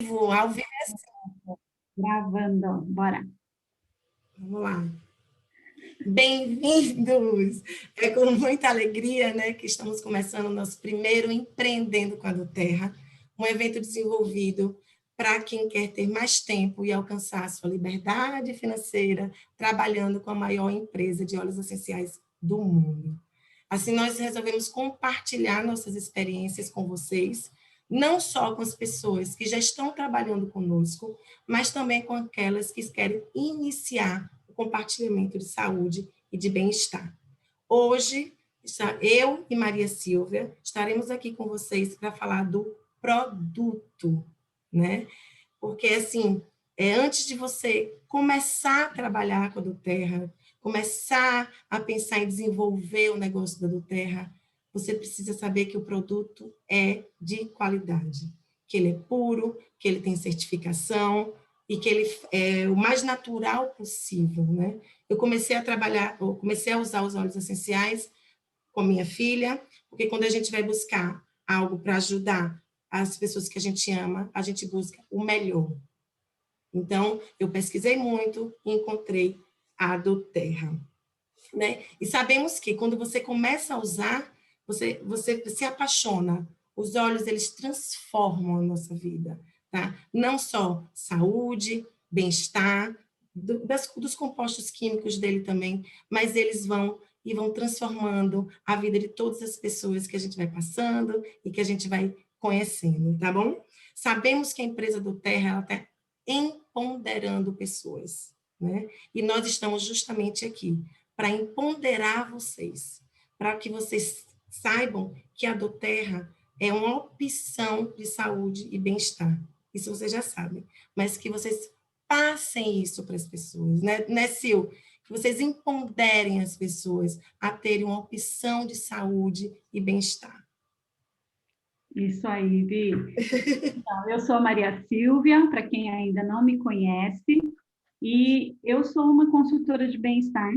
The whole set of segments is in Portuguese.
Ao vivo, Gravando, bora. vamos lá. Bem-vindos! É com muita alegria, né, que estamos começando o nosso primeiro Empreendendo com a do Terra, um evento desenvolvido para quem quer ter mais tempo e alcançar a sua liberdade financeira, trabalhando com a maior empresa de óleos essenciais do mundo. Assim, nós resolvemos compartilhar nossas experiências com vocês, não só com as pessoas que já estão trabalhando conosco, mas também com aquelas que querem iniciar o compartilhamento de saúde e de bem-estar. Hoje, eu e Maria Silvia estaremos aqui com vocês para falar do produto, né? Porque, assim, antes de você começar a trabalhar com a Doterra, começar a pensar em desenvolver o negócio da Doterra, você precisa saber que o produto é de qualidade, que ele é puro, que ele tem certificação e que ele é o mais natural possível, né? Eu comecei a trabalhar, eu comecei a usar os óleos essenciais com minha filha, porque quando a gente vai buscar algo para ajudar as pessoas que a gente ama, a gente busca o melhor. Então, eu pesquisei muito e encontrei a doTERRA, né? E sabemos que quando você começa a usar, você se apaixona. Os óleos, eles transformam a nossa vida, tá? Não só saúde, bem-estar, dos compostos químicos dele também, mas eles vão transformando a vida de todas as pessoas que a gente vai passando e que a gente vai conhecendo, tá bom? Sabemos que a empresa do Terra, ela está empoderando pessoas, né? E nós estamos justamente aqui para empoderar vocês, para que vocês saibam que a doTERRA é uma opção de saúde e bem-estar. Isso vocês já sabem, mas que vocês passem isso para as pessoas, né, Sil? Que vocês empoderem as pessoas a terem uma opção de saúde e bem-estar. Isso aí, Vi. Então, eu sou a Maria Silvia, para quem ainda não me conhece, e eu sou uma consultora de bem-estar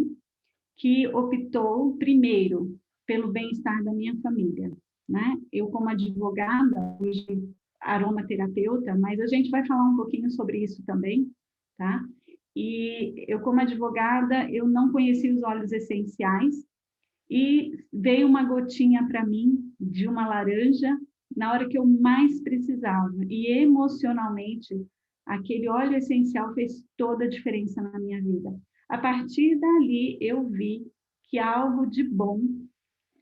que optou primeiro pelo bem-estar da minha família, né? Eu, como advogada, hoje aromaterapeuta, mas a gente vai falar um pouquinho sobre isso também, tá? E eu, como advogada, eu não conheci os óleos essenciais, e veio uma gotinha para mim de uma laranja na hora que eu mais precisava. E emocionalmente, aquele óleo essencial fez toda a diferença na minha vida. A partir dali, eu vi que algo de bom,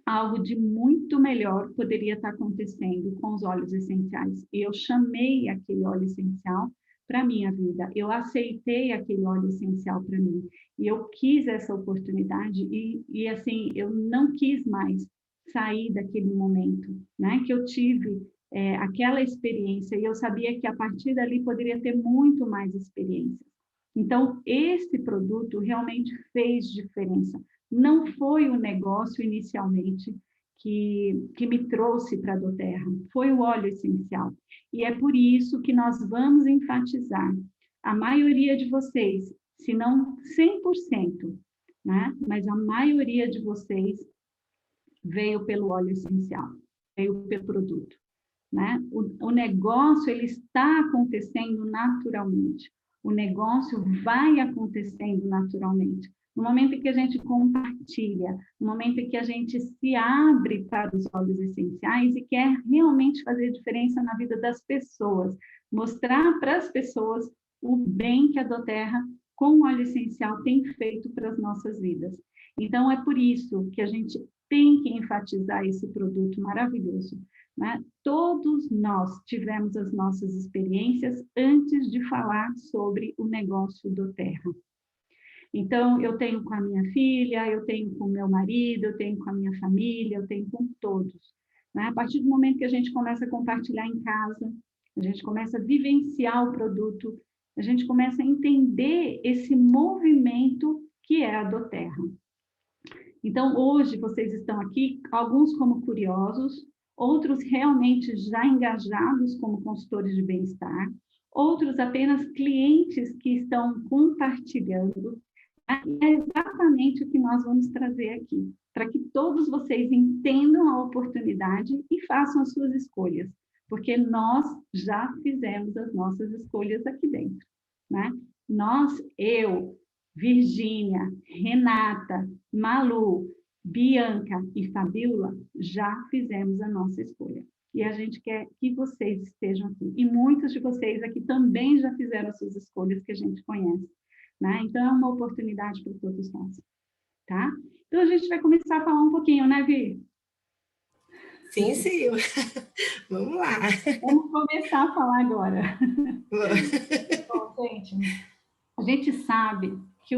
algo de muito melhor poderia estar acontecendo com os óleos essenciais. E eu chamei aquele óleo essencial para a minha vida. Eu aceitei aquele óleo essencial para mim. E eu quis essa oportunidade e assim, eu não quis mais sair daquele momento, né? Que eu tive aquela experiência e eu sabia que a partir dali poderia ter muito mais experiências. Então, esse produto realmente fez diferença. Não foi o negócio inicialmente que me trouxe para a doTERRA, foi o óleo essencial. E é por isso que nós vamos enfatizar. A maioria de vocês, se não 100%, né? Mas a maioria de vocês veio pelo óleo essencial, veio pelo produto, né? O negócio, ele está acontecendo naturalmente. O negócio vai acontecendo naturalmente. No momento em que a gente compartilha, no momento em que a gente se abre para os óleos essenciais e quer realmente fazer diferença na vida das pessoas, mostrar para as pessoas o bem que a doTERRA com o óleo essencial tem feito para as nossas vidas. Então, é por isso que a gente tem que enfatizar esse produto maravilhoso, né? Todos nós tivemos as nossas experiências antes de falar sobre o negócio doTERRA. Então, eu tenho com a minha filha, eu tenho com o meu marido, eu tenho com a minha família, eu tenho com todos, né? A partir do momento que a gente começa a compartilhar em casa, a gente começa a vivenciar o produto, a gente começa a entender esse movimento que é a doTERRA. Então, hoje vocês estão aqui, alguns como curiosos, outros realmente já engajados como consultores de bem-estar, outros apenas clientes que estão compartilhando. E é exatamente o que nós vamos trazer aqui, para que todos vocês entendam a oportunidade e façam as suas escolhas. porque nós já fizemos as nossas escolhas aqui dentro, né? Nós, eu, Virgínia, Renata, Malu, Bianca e Fabiola já fizemos a nossa escolha. E a gente quer que vocês estejam aqui. E muitos de vocês aqui também já fizeram as suas escolhas que a gente conhece, né? Então, é uma oportunidade para todos nós, tá? Então, a gente vai começar a falar um pouquinho, né, Vi? Sim, sim. Vamos lá. Vamos começar a falar agora. Bom, a gente sabe que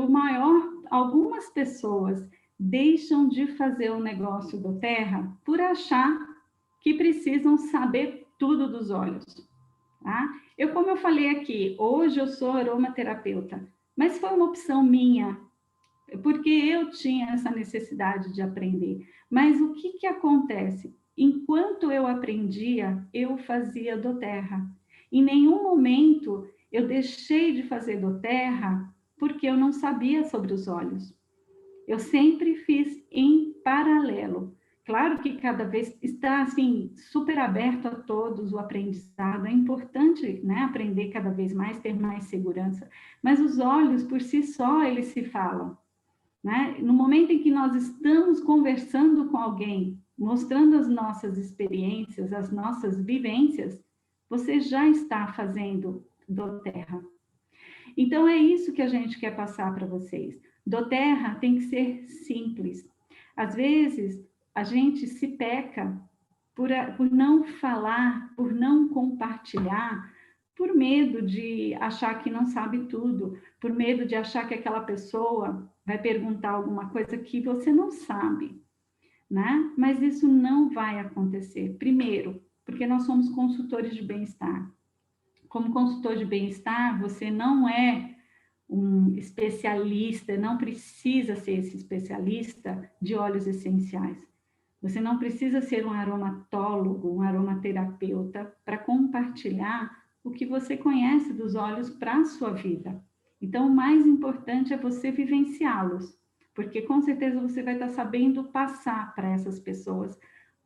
algumas pessoas deixam de fazer o negócio do terra por achar que precisam saber tudo dos olhos, tá? Como eu falei aqui, hoje eu sou aromaterapeuta, mas foi uma opção minha, porque eu tinha essa necessidade de aprender. Mas o que acontece? Enquanto eu aprendia, eu fazia doTERRA. Em nenhum momento eu deixei de fazer doTERRA porque eu não sabia sobre os olhos. Eu sempre fiz em paralelo. Claro que cada vez está assim super aberto a todos o aprendizado. É importante, né, aprender cada vez mais, ter mais segurança. Mas os olhos por si só eles se falam. Né? No momento em que nós estamos conversando com alguém, mostrando as nossas experiências, as nossas vivências, você já está fazendo doTERRA. Então, é isso que a gente quer passar para vocês. doTERRA tem que ser simples. Às vezes, a gente se peca por não falar, por não compartilhar, por medo de achar que não sabe tudo, por medo de achar que aquela pessoa vai perguntar alguma coisa que você não sabe, né? Mas isso não vai acontecer. Primeiro, porque nós somos consultores de bem-estar. Como consultor de bem-estar, você não é um especialista, não precisa ser esse especialista de óleos essenciais. Você não precisa ser um aromatólogo, um aromaterapeuta para compartilhar o que você conhece dos óleos para a sua vida. Então, o mais importante é você vivenciá-los, porque com certeza você vai estar sabendo passar para essas pessoas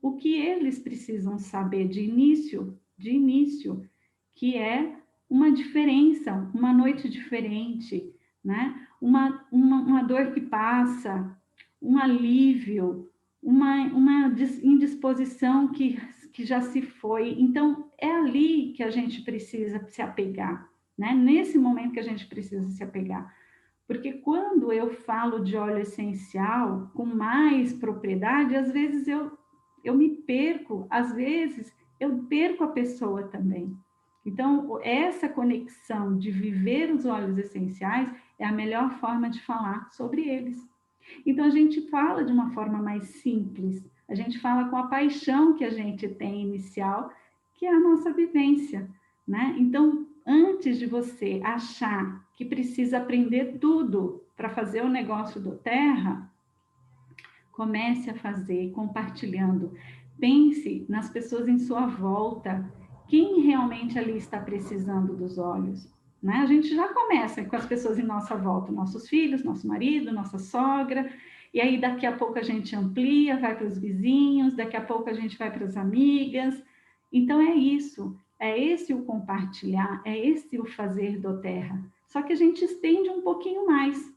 o que eles precisam saber de início, que é uma diferença, uma noite diferente, né? Uma dor que passa, um alívio, uma indisposição que já se foi. Então, é ali que a gente precisa se apegar, né? Nesse momento que a gente precisa se apegar. Porque quando eu falo de óleo essencial com mais propriedade, às vezes eu me perco, às vezes eu perco a pessoa também. Então, essa conexão de viver os óleos essenciais é a melhor forma de falar sobre eles. Então, a gente fala de uma forma mais simples, a gente fala com a paixão que a gente tem inicial, que é a nossa vivência, né? Então, antes de você achar que precisa aprender tudo para fazer o negócio doTERRA, comece a fazer compartilhando. Pense nas pessoas em sua volta, quem realmente ali está precisando dos olhos. Né? A gente já começa com as pessoas em nossa volta, nossos filhos, nosso marido, nossa sogra, e aí daqui a pouco a gente amplia, vai para os vizinhos, daqui a pouco a gente vai para as amigas. Então é isso, é esse o compartilhar, é esse o fazer doTERRA. Só que a gente estende um pouquinho mais.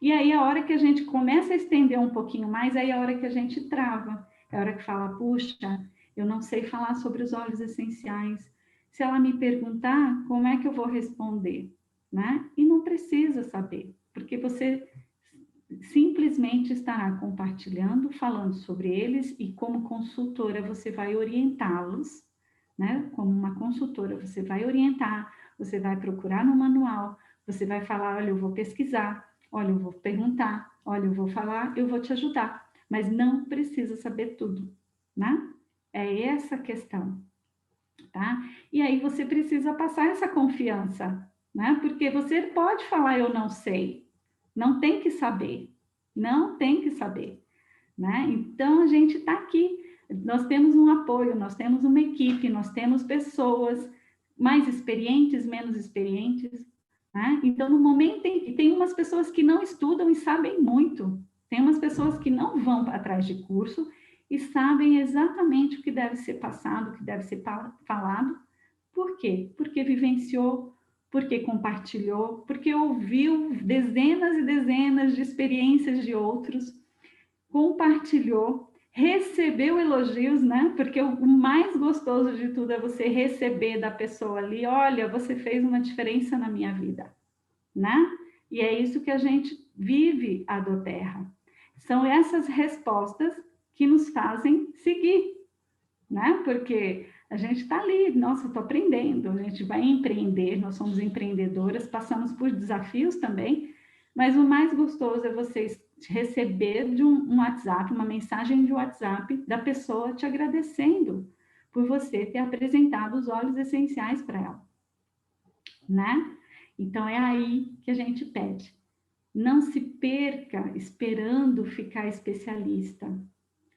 E aí, a hora que a gente começa a estender um pouquinho mais, aí é a hora que a gente trava. É a hora que fala, puxa, eu não sei falar sobre os óleos essenciais. Se ela me perguntar, como é que eu vou responder? Né? E não precisa saber, porque você simplesmente estará compartilhando, falando sobre eles, e como consultora você vai orientá-los, né? Como uma consultora você vai orientar, você vai procurar no manual, você vai falar, olha, eu vou pesquisar, olha, eu vou perguntar, olha, eu vou falar, eu vou te ajudar, mas não precisa saber tudo, né? É essa a questão, tá? E aí você precisa passar essa confiança, né? Porque você pode falar, eu não sei, não tem que saber, não tem que saber, né? Então a gente está aqui, nós temos um apoio, nós temos uma equipe, nós temos pessoas mais experientes, menos experientes, né? Então, no momento em que tem umas pessoas que não estudam e sabem muito, tem umas pessoas que não vão atrás de curso e sabem exatamente o que deve ser passado, o que deve ser falado. Por quê? Porque vivenciou, porque compartilhou, porque ouviu dezenas e dezenas de experiências de outros, compartilhou, recebeu elogios, né? Porque o mais gostoso de tudo é você receber da pessoa ali, olha, você fez uma diferença na minha vida, né? E é isso que a gente vive a do Terra. São essas respostas que nos fazem seguir, né? Porque a gente está ali, nossa, estou aprendendo, a gente vai empreender, nós somos empreendedoras, passamos por desafios também, mas o mais gostoso é vocês receber de um WhatsApp, uma mensagem de WhatsApp da pessoa te agradecendo por você ter apresentado os óleos essenciais para ela, né? Então é aí que a gente pede. Não se perca esperando ficar especialista.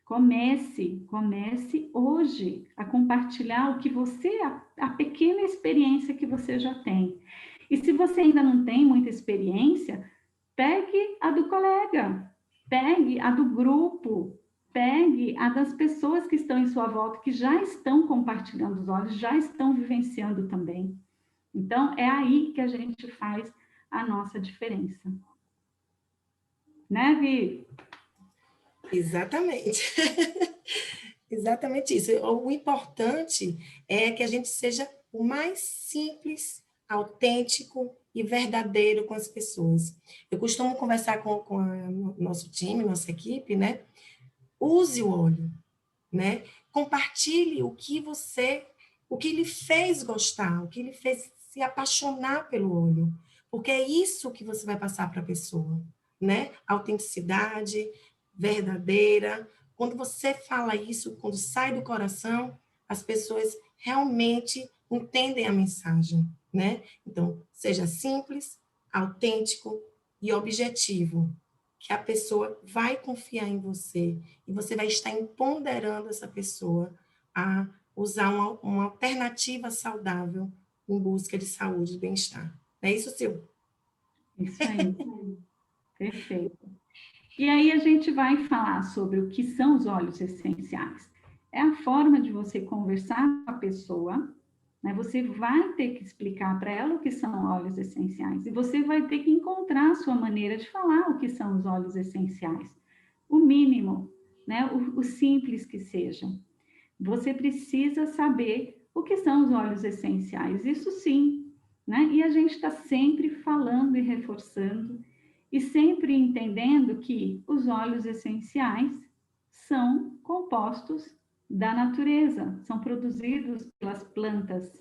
Comece hoje a compartilhar o que você, a pequena experiência que você já tem. E se você ainda não tem muita experiência, pegue a do colega, pegue a do grupo, pegue a das pessoas que estão em sua volta, que já estão compartilhando os olhos, já estão vivenciando também. Então, é aí que a gente faz a nossa diferença. Né, Vi? Exatamente. Exatamente isso. O importante é que a gente seja o mais simples, autêntico e verdadeiro com as pessoas. Eu costumo conversar com o nosso time, nossa equipe, né? Use o óleo, né? Compartilhe o que lhe fez gostar, o que lhe fez se apaixonar pelo óleo, porque é isso que você vai passar para a pessoa, né? Autenticidade, verdadeira. Quando você fala isso, quando sai do coração, as pessoas realmente entendem a mensagem, né? Então, seja simples, autêntico e objetivo, que a pessoa vai confiar em você e você vai estar empoderando essa pessoa a usar uma alternativa saudável em busca de saúde e bem-estar. Não é isso, Sil? Isso aí, perfeito. E aí a gente vai falar sobre o que são os óleos essenciais. É a forma de você conversar com a pessoa, né? Você vai ter que explicar para ela o que são óleos essenciais e você vai ter que encontrar a sua maneira de falar o que são os óleos essenciais. O mínimo, né? O simples que seja. Você precisa saber o que são os óleos essenciais, isso sim, né? E a gente está sempre falando e reforçando e sempre entendendo que os óleos essenciais são compostos da natureza, são produzidos pelas plantas,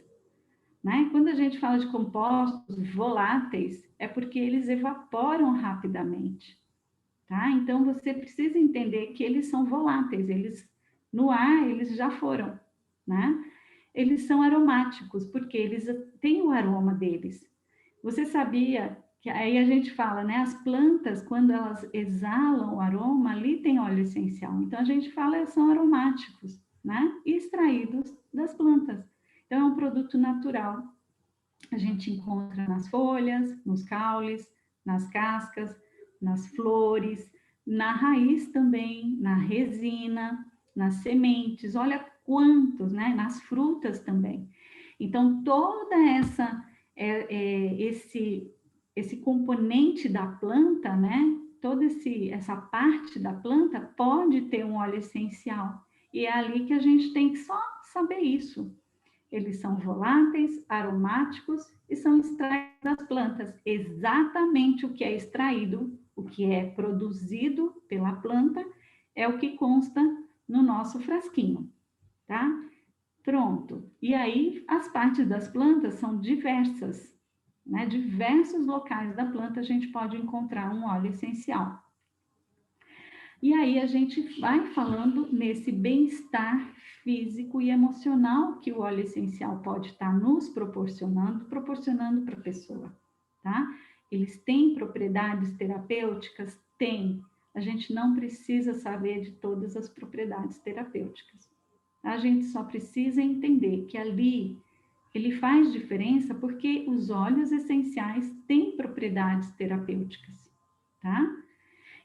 né? Quando a gente fala de compostos voláteis, é porque eles evaporam rapidamente, tá? Então você precisa entender que eles são voláteis, eles no ar eles já foram, né? Eles são aromáticos porque eles têm o aroma deles. Você sabia que aí a gente fala, né? As plantas, quando elas exalam o aroma, ali tem óleo essencial. Então a gente fala que são aromáticos, né? Extraídos das plantas. Então é um produto natural. A gente encontra nas folhas, nos caules, nas cascas, nas flores, na raiz também, na resina, nas sementes. Olha quantos, né? Nas frutas também. Então toda esse componente da planta, né? Toda essa parte da planta pode ter um óleo essencial. E é ali que a gente tem que só saber isso. Eles são voláteis, aromáticos e são extraídos das plantas. Exatamente o que é extraído, o que é produzido pela planta, é o que consta no nosso frasquinho, tá? Pronto. E aí, as partes das plantas são diversas, né? Diversos locais da planta a gente pode encontrar um óleo essencial. E aí a gente vai falando nesse bem-estar físico e emocional que o óleo essencial pode estar nos proporcionando para a pessoa, tá? Eles têm propriedades terapêuticas? Tem. A gente não precisa saber de todas as propriedades terapêuticas. A gente só precisa entender que ali ele faz diferença porque os óleos essenciais têm propriedades terapêuticas, tá?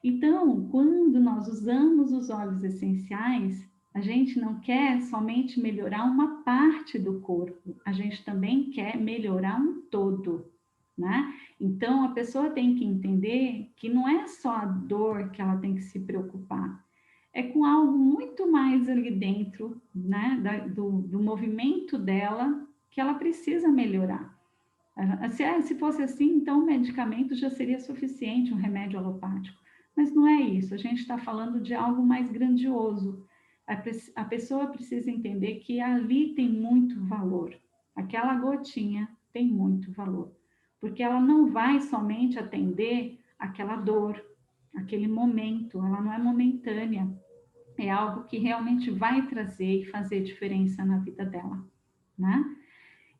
Então, quando nós usamos os óleos essenciais, a gente não quer somente melhorar uma parte do corpo, a gente também quer melhorar um todo, né? Então, a pessoa tem que entender que não é só a dor que ela tem que se preocupar, é com algo muito mais ali dentro, né, do movimento dela, que ela precisa melhorar. Se fosse assim, então o medicamento já seria suficiente, um remédio alopático. Mas não é isso, a gente está falando de algo mais grandioso. A pessoa precisa entender que ali tem muito valor. Aquela gotinha tem muito valor. Porque ela não vai somente atender aquela dor, aquele momento, ela não é momentânea. É algo que realmente vai trazer e fazer diferença na vida dela, né?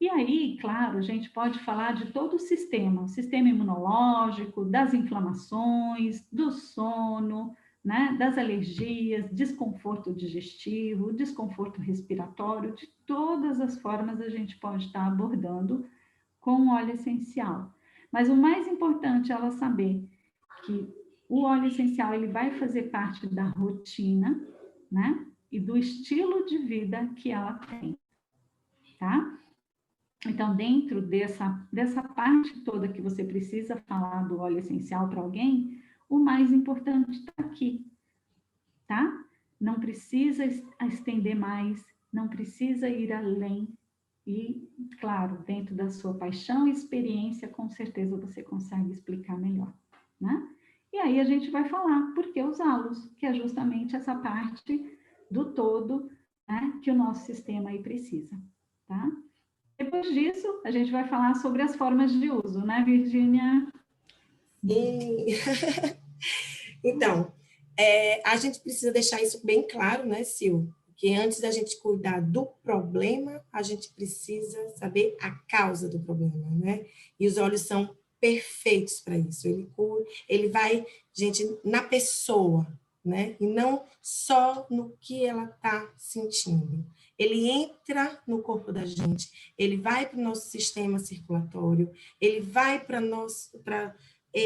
E aí, claro, a gente pode falar de todo o sistema imunológico, das inflamações, do sono, né, das alergias, desconforto digestivo, desconforto respiratório, de todas as formas a gente pode estar abordando com o óleo essencial. Mas o mais importante é ela saber que o óleo essencial ele vai fazer parte da rotina, né, e do estilo de vida que ela tem, tá? Então, dentro dessa parte toda que você precisa falar do óleo essencial para alguém, o mais importante está aqui, tá? Não precisa estender mais, não precisa ir além. E, claro, dentro da sua paixão e experiência, com certeza você consegue explicar melhor, né? E aí a gente vai falar por que usá-los, que é justamente essa parte do todo, né, que o nosso sistema aí precisa, tá? Depois disso, a gente vai falar sobre as formas de uso, né, Virgínia? E... Então, a gente precisa deixar isso bem claro, né, Sil? Que antes da gente cuidar do problema, a gente precisa saber a causa do problema, né? E os óleos são perfeitos para isso. Ele vai, gente, na pessoa, né? E não só no que ela está sentindo. Ele entra no corpo da gente, ele vai para o nosso sistema circulatório, ele vai para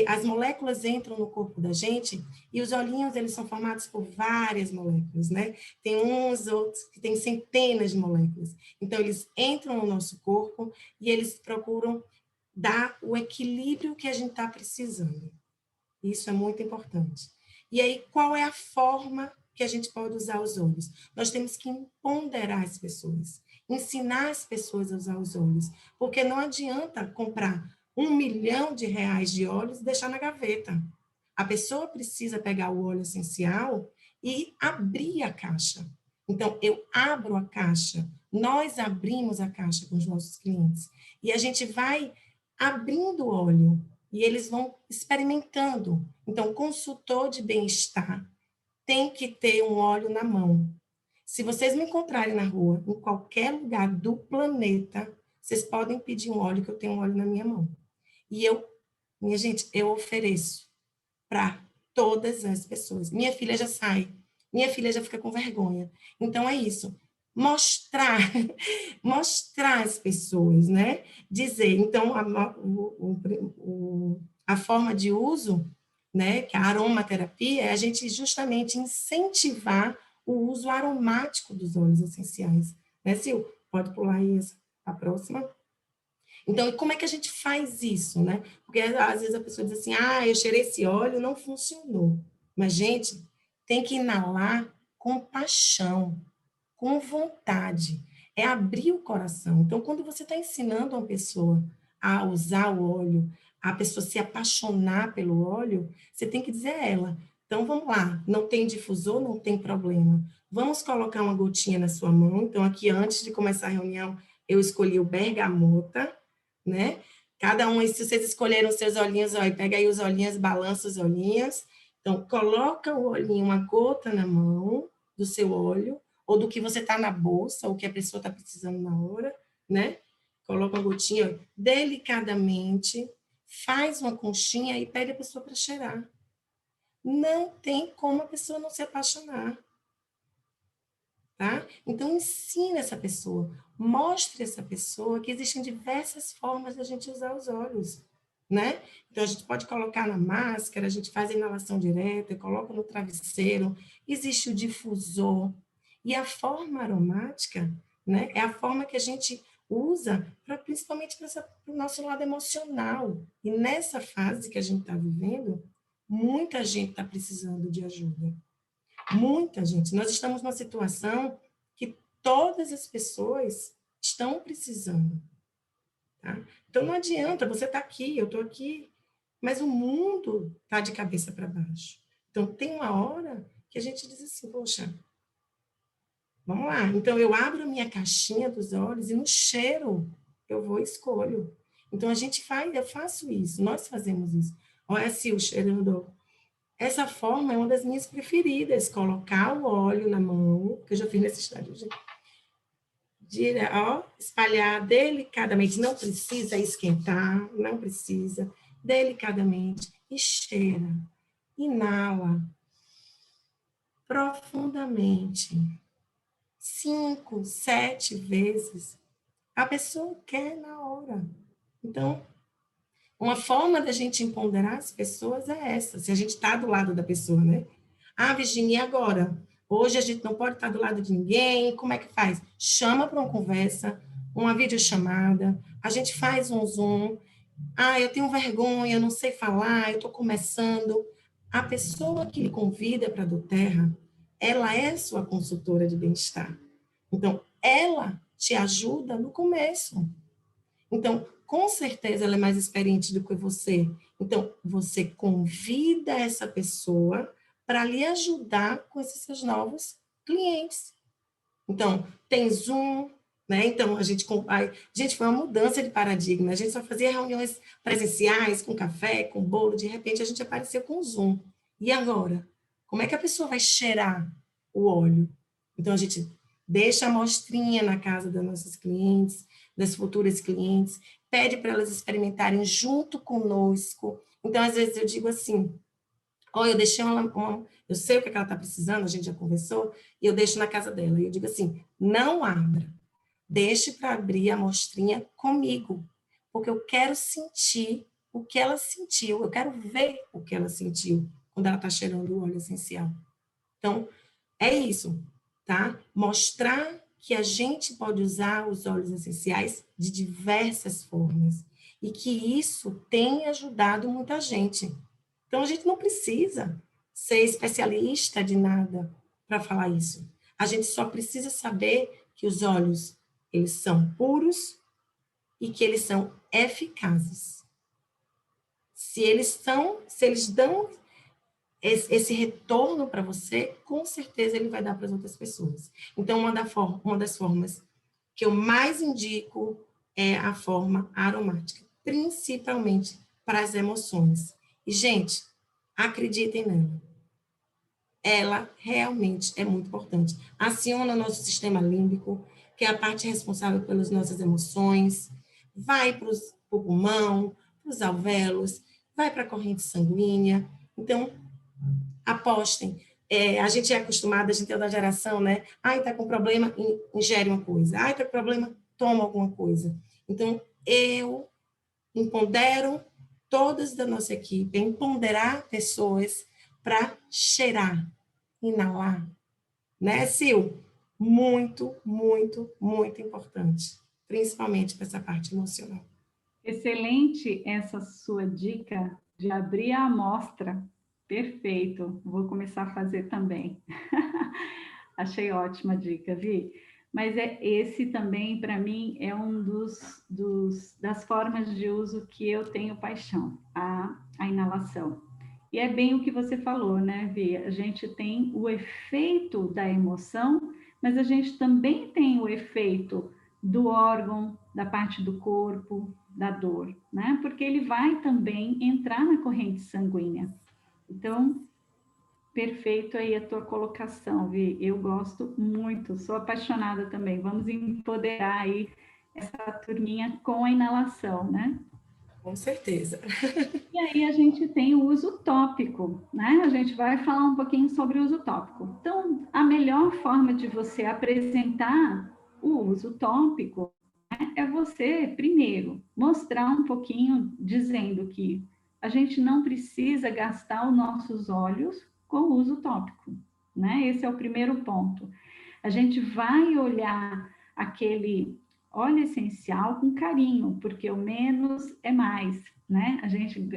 as moléculas entram no corpo da gente e os olhinhos, eles são formados por várias moléculas, né? Tem uns outros que têm centenas de moléculas. Então, eles entram no nosso corpo e eles procuram dar o equilíbrio que a gente está precisando. Isso é muito importante. E aí, qual é a forma que a gente pode usar os olhos? Nós temos que empoderar as pessoas, ensinar as pessoas a usar os olhos, porque não adianta comprar R$ 1 milhão de óleos e deixar na gaveta. A pessoa precisa pegar o óleo essencial e abrir a caixa. Então, eu abro a caixa, nós abrimos a caixa com os nossos clientes e a gente vai abrindo o óleo e eles vão experimentando. Então, o consultor de bem-estar tem que ter um óleo na mão. Se vocês me encontrarem na rua, em qualquer lugar do planeta, vocês podem pedir um óleo, que eu tenho um óleo na minha mão. E minha gente, eu ofereço para todas as pessoas. Minha filha já sai, minha filha já fica com vergonha. Então é isso, mostrar, mostrar às pessoas, né? Dizer, então a forma de uso, né? Que a aromaterapia é a gente justamente incentivar o uso aromático dos óleos essenciais, né, Sil? Pode pular aí a próxima. Então, como é que a gente faz isso, né? Porque às vezes a pessoa diz assim, eu cheirei esse óleo, não funcionou. Mas, gente, tem que inalar com paixão, com vontade. É abrir o coração. Então, quando você está ensinando uma pessoa a usar o óleo, a pessoa se apaixonar pelo óleo, você tem que dizer a ela, então vamos lá, não tem difusor, não tem problema. Vamos colocar uma gotinha na sua mão. Então, aqui, antes de começar a reunião, eu escolhi o bergamota, né? Cada um, se vocês escolheram os seus olhinhos, ó, pega aí os olhinhos, balança os olhinhos. Então, coloca o olhinho, uma gota na mão do seu olho, ou do que você está na bolsa, ou que a pessoa está precisando na hora, né? Coloca uma gotinha, ó, delicadamente, faz uma conchinha e pede a pessoa para cheirar. Não tem como a pessoa não se apaixonar. Tá? Então, ensine essa pessoa, mostre essa pessoa que existem diversas formas da gente usar os olhos. né? Então, a gente pode colocar na máscara, a gente faz a inalação direta, coloca no travesseiro, existe o difusor. E a forma aromática, né, é a forma que a gente usa principalmente para o nosso lado emocional. E nessa fase que a gente está vivendo, muita gente está precisando de ajuda. Muita gente. Nós estamos numa situação que todas as pessoas estão precisando. Tá? Então, não adianta, você está aqui, eu estou aqui, mas o mundo está de cabeça para baixo. Então, tem uma hora que a gente diz assim, poxa, vamos lá. Então, eu abro a minha caixinha dos olhos e no cheiro eu vou e escolho. Então, a gente faz, eu faço isso, nós fazemos isso. Olha assim, o cheirando. Essa forma é uma das minhas preferidas, colocar o óleo na mão, que eu já fiz nesse estágio, espalhar delicadamente, não precisa esquentar, não precisa, delicadamente, e cheira, inala profundamente, 5, 7 vezes, a pessoa quer na hora. Então, uma forma da gente empoderar as pessoas é essa, se a gente está do lado da pessoa, né? Ah, Virginia, e agora? Hoje a gente não pode estar do lado de ninguém, como é que faz? Chama para uma conversa, uma videochamada, a gente faz um Zoom. Ah, eu tenho vergonha, eu não sei falar, eu estou começando. A pessoa que lhe convida para a do Terra, ela é sua consultora de bem-estar. Então, ela te ajuda no começo. Então, com certeza ela é mais experiente do que você. Então, você convida essa pessoa para lhe ajudar com esses seus novos clientes. Então, tem Zoom, né? Então, gente, foi uma mudança de paradigma. A gente só fazia reuniões presenciais, com café, com bolo, de repente a gente apareceu com Zoom. E agora? Como é que a pessoa vai cheirar o óleo? Então, a gente deixa a amostrinha na casa das nossas clientes, das futuras clientes, pede para elas experimentarem junto conosco. Então, às vezes eu digo assim, olha, eu deixei eu sei o que ela está precisando, a gente já conversou, e eu deixo na casa dela. E eu digo assim, não abra, deixe para abrir a amostrinha comigo, porque eu quero sentir o que ela sentiu, eu quero ver o que ela sentiu quando ela está cheirando o óleo essencial. Então, é isso, tá? Mostrar que a gente pode usar os óleos essenciais de diversas formas e que isso tem ajudado muita gente. Então, a gente não precisa ser especialista de nada para falar isso. A gente só precisa saber que os óleos, eles são puros e que eles são eficazes. Se eles dão esse retorno para você, com certeza ele vai dar para as outras pessoas. Então, uma das formas que eu mais indico é a forma aromática, principalmente para as emoções. E, gente, acreditem nela. Ela realmente é muito importante. Aciona o nosso sistema límbico, que é a parte responsável pelas nossas emoções, vai para o pulmão, para os alvéolos, vai para a corrente sanguínea. Então, apostem. A gente é acostumado, a gente é da geração, né? Ai, tá com problema, ingere uma coisa. Ai, tá com problema, toma alguma coisa. Então, eu empodero todas da nossa equipe, empoderar pessoas para cheirar, inalar. Né, Sil? Muito, muito, muito importante. Principalmente para essa parte emocional. Excelente essa sua dica de abrir a amostra. Perfeito. Vou começar a fazer também. Achei ótima a dica, Vi. Mas esse também, para mim, é um das formas de uso que eu tenho paixão, a inalação. E é bem o que você falou, né, Vi? A gente tem o efeito da emoção, mas a gente também tem o efeito do órgão, da parte do corpo, da dor, né? Porque ele vai também entrar na corrente sanguínea. Então, perfeito aí a tua colocação, Vi. Eu gosto muito, sou apaixonada também. Vamos empoderar aí essa turminha com a inalação, né? Com certeza. E aí a gente tem o uso tópico, né? A gente vai falar um pouquinho sobre o uso tópico. Então, a melhor forma de você apresentar o uso tópico, né, É você, primeiro, mostrar um pouquinho, dizendo que a gente não precisa gastar os nossos olhos com o uso tópico, né? Esse é o primeiro ponto. A gente vai olhar aquele óleo essencial com carinho, porque o menos é mais, né?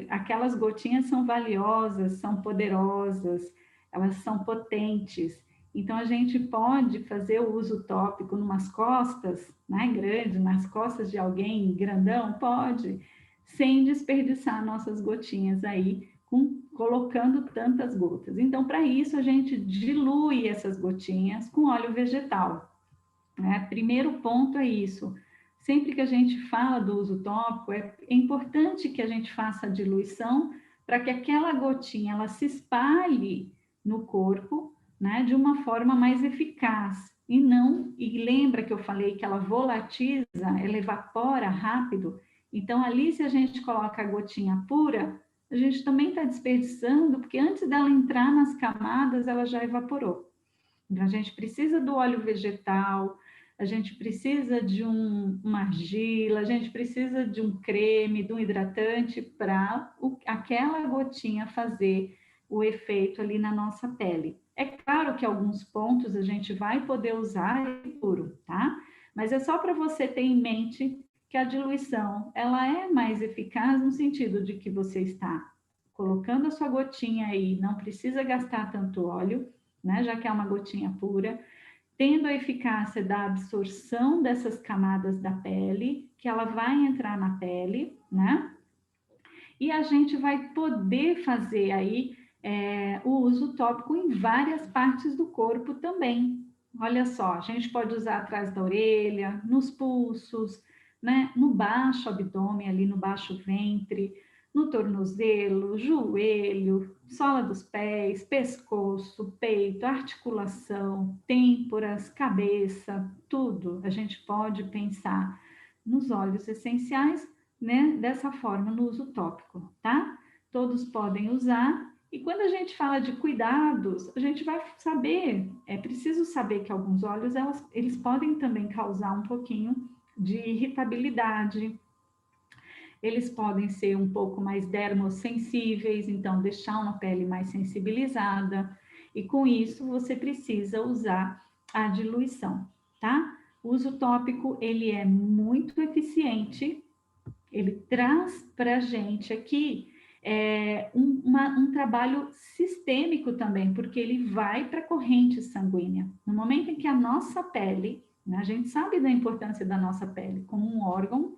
Aquelas gotinhas são valiosas, são poderosas, elas são potentes. Então, a gente pode fazer o uso tópico numas costas, né, grande, nas costas de alguém grandão? Pode, sem desperdiçar nossas gotinhas aí, colocando tantas gotas. Então, para isso, a gente dilui essas gotinhas com óleo vegetal, né? Primeiro ponto é isso. Sempre que a gente fala do uso tópico, é importante que a gente faça a diluição para que aquela gotinha ela se espalhe no corpo, né, de uma forma mais eficaz. E lembra que eu falei que ela volatiza, ela evapora rápido. Então, ali, se a gente coloca a gotinha pura, a gente também está desperdiçando, porque antes dela entrar nas camadas, ela já evaporou. Então, a gente precisa do óleo vegetal, a gente precisa de uma argila, a gente precisa de um creme, de um hidratante para aquela gotinha fazer o efeito ali na nossa pele. É claro que alguns pontos a gente vai poder usar puro, tá? Mas é só para você ter em mente que a diluição, ela é mais eficaz no sentido de que você está colocando a sua gotinha aí, não precisa gastar tanto óleo, né? Já que é uma gotinha pura, tendo a eficácia da absorção dessas camadas da pele, que ela vai entrar na pele, né? E a gente vai poder fazer aí o uso tópico em várias partes do corpo também. Olha só, a gente pode usar atrás da orelha, nos pulsos, né? No baixo abdômen, ali no baixo ventre, no tornozelo, joelho, sola dos pés, pescoço, peito, articulação, têmporas, cabeça, tudo. A gente pode pensar nos óleos essenciais, né, dessa forma no uso tópico, tá? Todos podem usar. E quando a gente fala de cuidados, a gente vai saber, é preciso saber que alguns óleos, eles podem também causar um pouquinho de irritabilidade, eles podem ser um pouco mais dermossensíveis, então deixar uma pele mais sensibilizada, e com isso você precisa usar a diluição, tá? O uso tópico, ele é muito eficiente, ele traz para a gente aqui um trabalho sistêmico também, porque ele vai para a corrente sanguínea. No momento em que a nossa pele, né, a gente sabe da importância da nossa pele como um órgão,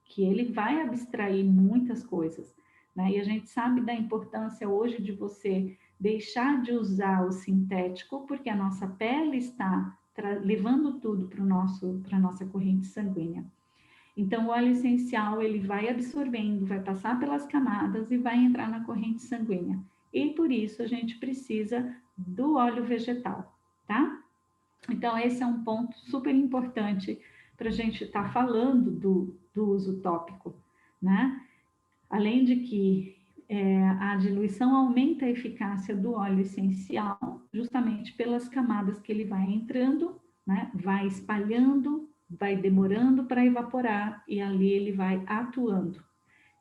que ele vai abstrair muitas coisas, né? E a gente sabe da importância hoje de você deixar de usar o sintético, porque a nossa pele está levando tudo para a nossa corrente sanguínea. Então, o óleo essencial, ele vai absorvendo, vai passar pelas camadas e vai entrar na corrente sanguínea. E por isso a gente precisa do óleo vegetal, tá? Então, esse é um ponto super importante para a gente estar falando do uso tópico, né? Além de que a diluição aumenta a eficácia do óleo essencial, justamente pelas camadas que ele vai entrando, né? Vai espalhando, vai demorando para evaporar e ali ele vai atuando.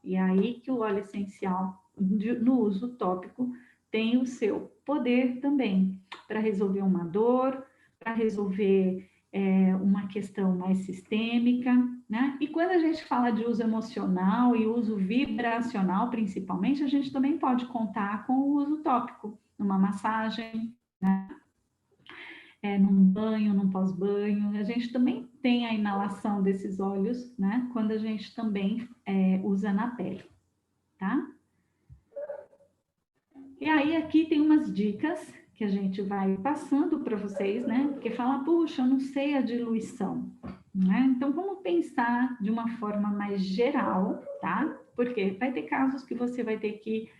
E aí que o óleo essencial, no uso tópico, tem o seu poder também para resolver uma dor, para resolver uma questão mais sistêmica, né? E quando a gente fala de uso emocional e uso vibracional, principalmente, a gente também pode contar com o uso tópico, numa massagem, né? Num banho, num pós-banho. A gente também tem a inalação desses óleos, né? Quando a gente também usa na pele, tá? E aí aqui tem umas dicas que a gente vai passando para vocês, né? Porque fala, puxa, eu não sei a diluição, né? Então vamos pensar de uma forma mais geral, tá? Porque vai ter casos que você vai ter que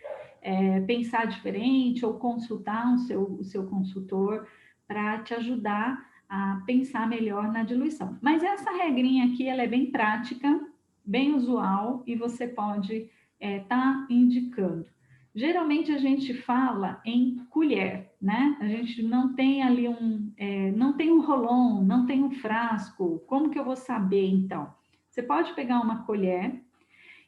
pensar diferente ou consultar o seu consultor para te ajudar a pensar melhor na diluição. Mas essa regrinha aqui, ela é bem prática, bem usual e você pode tá indicando. Geralmente a gente fala em colher, né? A gente não tem ali não tem um rolon, não tem um frasco. Como que eu vou saber então? Você pode pegar uma colher,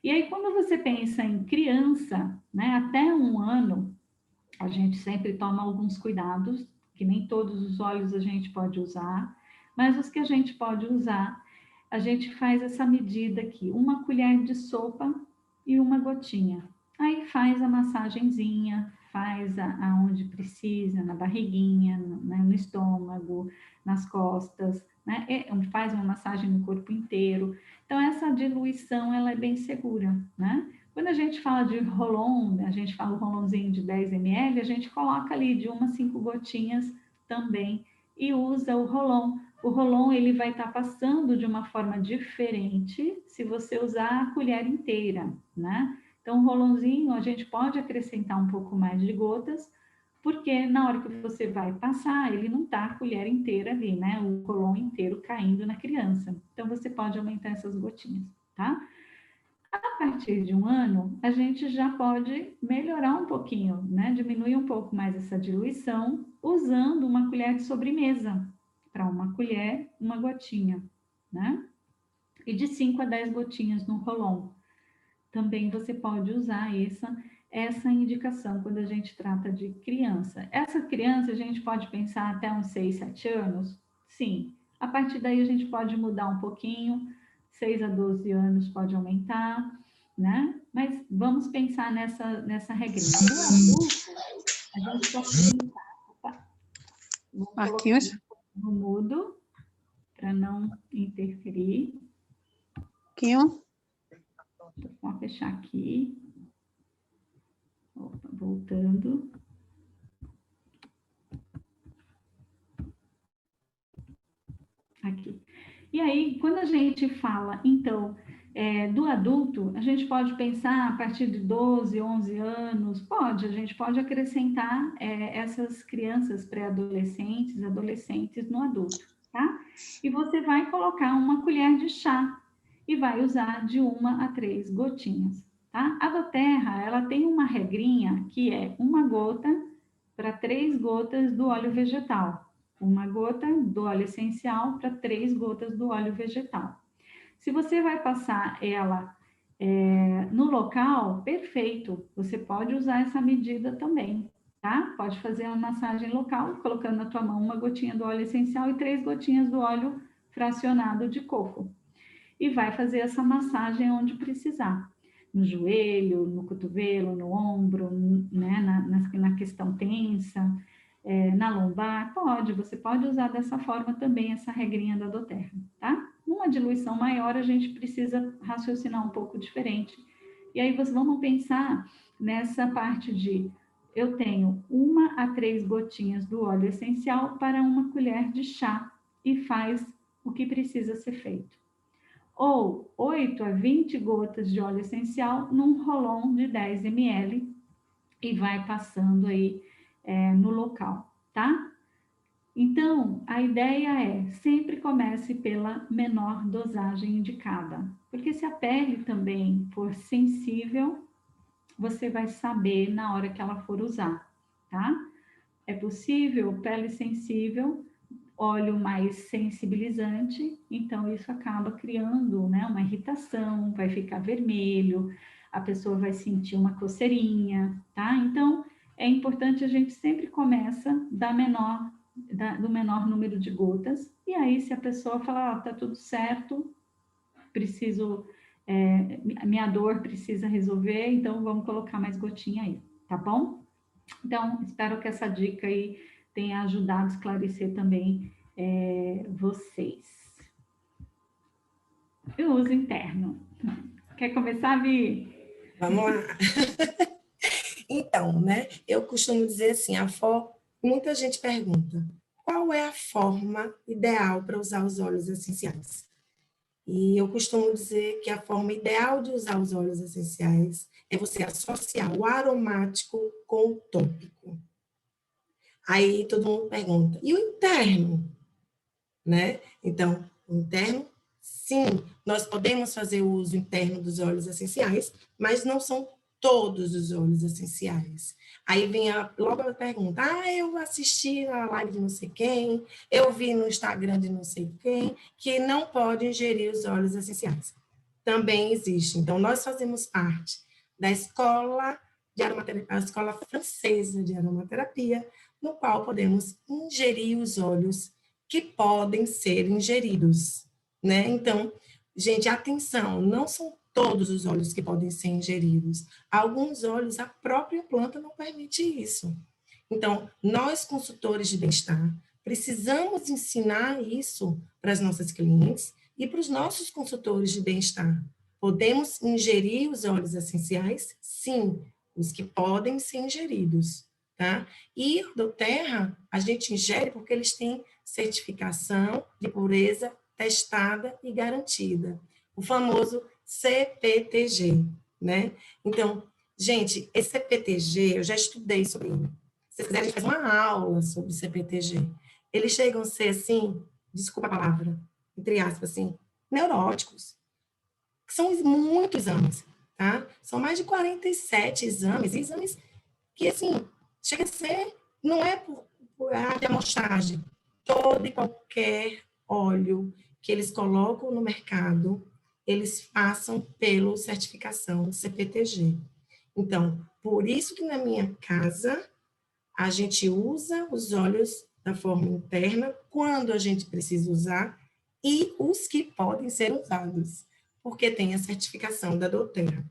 e aí quando você pensa em criança, né, até 1 ano, a gente sempre toma alguns cuidados, que nem todos os óleos a gente pode usar, mas os que a gente pode usar, a gente faz essa medida aqui, 1 colher de sopa e 1 gotinha. Aí faz a massagenzinha, faz aonde precisa, na barriguinha, no estômago, nas costas, né? Faz uma massagem no corpo inteiro. Então, essa diluição, ela é bem segura, né? Quando a gente fala de rolon, a gente fala o rolonzinho de 10 ml, a gente coloca ali de 1 a 5 gotinhas também e usa o rolon. O rolon, ele vai estar passando de uma forma diferente se você usar a colher inteira, né? Então, o rolonzinho, a gente pode acrescentar um pouco mais de gotas, porque na hora que você vai passar, ele não está a colher inteira ali, né? O rolon inteiro caindo na criança. Então, você pode aumentar essas gotinhas, tá? A partir de 1 ano, a gente já pode melhorar um pouquinho, né? Diminuir um pouco mais essa diluição, usando 1 colher de sobremesa. Para 1 colher, 1 gotinha, né? E de 5 a 10 gotinhas no rolon. Também você pode usar essa indicação quando a gente trata de criança. Essa criança, a gente pode pensar até uns 6, 7 anos? Sim. A partir daí, a gente pode mudar um pouquinho, 6 a 12 anos pode aumentar, né? Mas vamos pensar nessa regrinha. No adulto, a gente pode pensar... Opa, vamos Marquinhos? no mudo, para não interferir. Marquinhos? Vou fechar aqui. Opa, voltando. Aqui. E aí, quando a gente fala, então, do adulto, a gente pode pensar a partir de 12, 11 anos, a gente pode acrescentar essas crianças pré-adolescentes, adolescentes no adulto, tá? E você vai colocar 1 colher de chá e vai usar de 1 a 3 gotinhas, tá? A doTERRA, ela tem uma regrinha que é 1 gota para 3 gotas do óleo vegetal. 1 gota do óleo essencial para 3 gotas do óleo vegetal. Se você vai passar ela no local, perfeito, você pode usar essa medida também, tá? Pode fazer uma massagem local, colocando na tua mão 1 gotinha do óleo essencial e 3 gotinhas do óleo fracionado de coco. E vai fazer essa massagem onde precisar. No joelho, no cotovelo, no ombro, né? na questão tensa, na lombar, você pode usar dessa forma também essa regrinha da doTERRA, tá? Numa diluição maior, a gente precisa raciocinar um pouco diferente. E aí, vamos pensar nessa parte de, eu tenho 1 a 3 gotinhas do óleo essencial para 1 colher de chá e faz o que precisa ser feito. Ou 8 a 20 gotas de óleo essencial num rolon de 10 ml e vai passando aí no local, tá? Então, a ideia é sempre comece pela menor dosagem indicada, porque se a pele também for sensível, você vai saber na hora que ela for usar, tá? É possível pele sensível, óleo mais sensibilizante, então isso acaba criando, né, uma irritação, vai ficar vermelho, a pessoa vai sentir uma coceirinha, tá? Então, é importante a gente sempre começa do menor número de gotas, e aí se a pessoa falar, tá tudo certo, minha dor precisa resolver, então vamos colocar mais gotinha aí, tá bom? Então, espero que essa dica aí tenha ajudado a esclarecer também vocês. E o uso interno. Quer começar, Vi? Vamos lá. Então, né, eu costumo dizer assim, muita gente pergunta, qual é a forma ideal para usar os óleos essenciais? E eu costumo dizer que a forma ideal de usar os óleos essenciais é você associar o aromático com o tópico. Aí todo mundo pergunta, e o interno? Né? Então, o interno, sim, nós podemos fazer o uso interno dos óleos essenciais, mas não são todos os óleos essenciais. Aí vem logo a pergunta, eu assisti na live de não sei quem, eu vi no Instagram de não sei quem, que não pode ingerir os óleos essenciais. Também existe. Então, nós fazemos parte da escola de aromaterapia, a escola francesa de aromaterapia, no qual podemos ingerir os óleos que podem ser ingeridos, né? Então, gente, atenção, não são todos os óleos que podem ser ingeridos. Alguns óleos, a própria planta não permite isso. Então, nós, consultores de bem-estar, precisamos ensinar isso para as nossas clientes e para os nossos consultores de bem-estar. Podemos ingerir os óleos essenciais? Sim, os que podem ser ingeridos, tá? E o doTERRA, a gente ingere porque eles têm certificação de pureza testada e garantida. O famoso CPTG, né? Então, gente, esse CPTG, eu já estudei sobre ele. Se vocês quiserem, a gente faz uma aula sobre CPTG. Eles chegam a ser, assim, desculpa a palavra, entre aspas, assim, neuróticos. São muitos exames, tá? São mais de 47 exames que, assim, chega a ser, não é por de amostragem. Todo e qualquer óleo que eles colocam no mercado, eles passam pela certificação CPTG. Então, por isso que na minha casa, a gente usa os óleos da forma interna quando a gente precisa usar e os que podem ser usados, porque tem a certificação da doTERRA,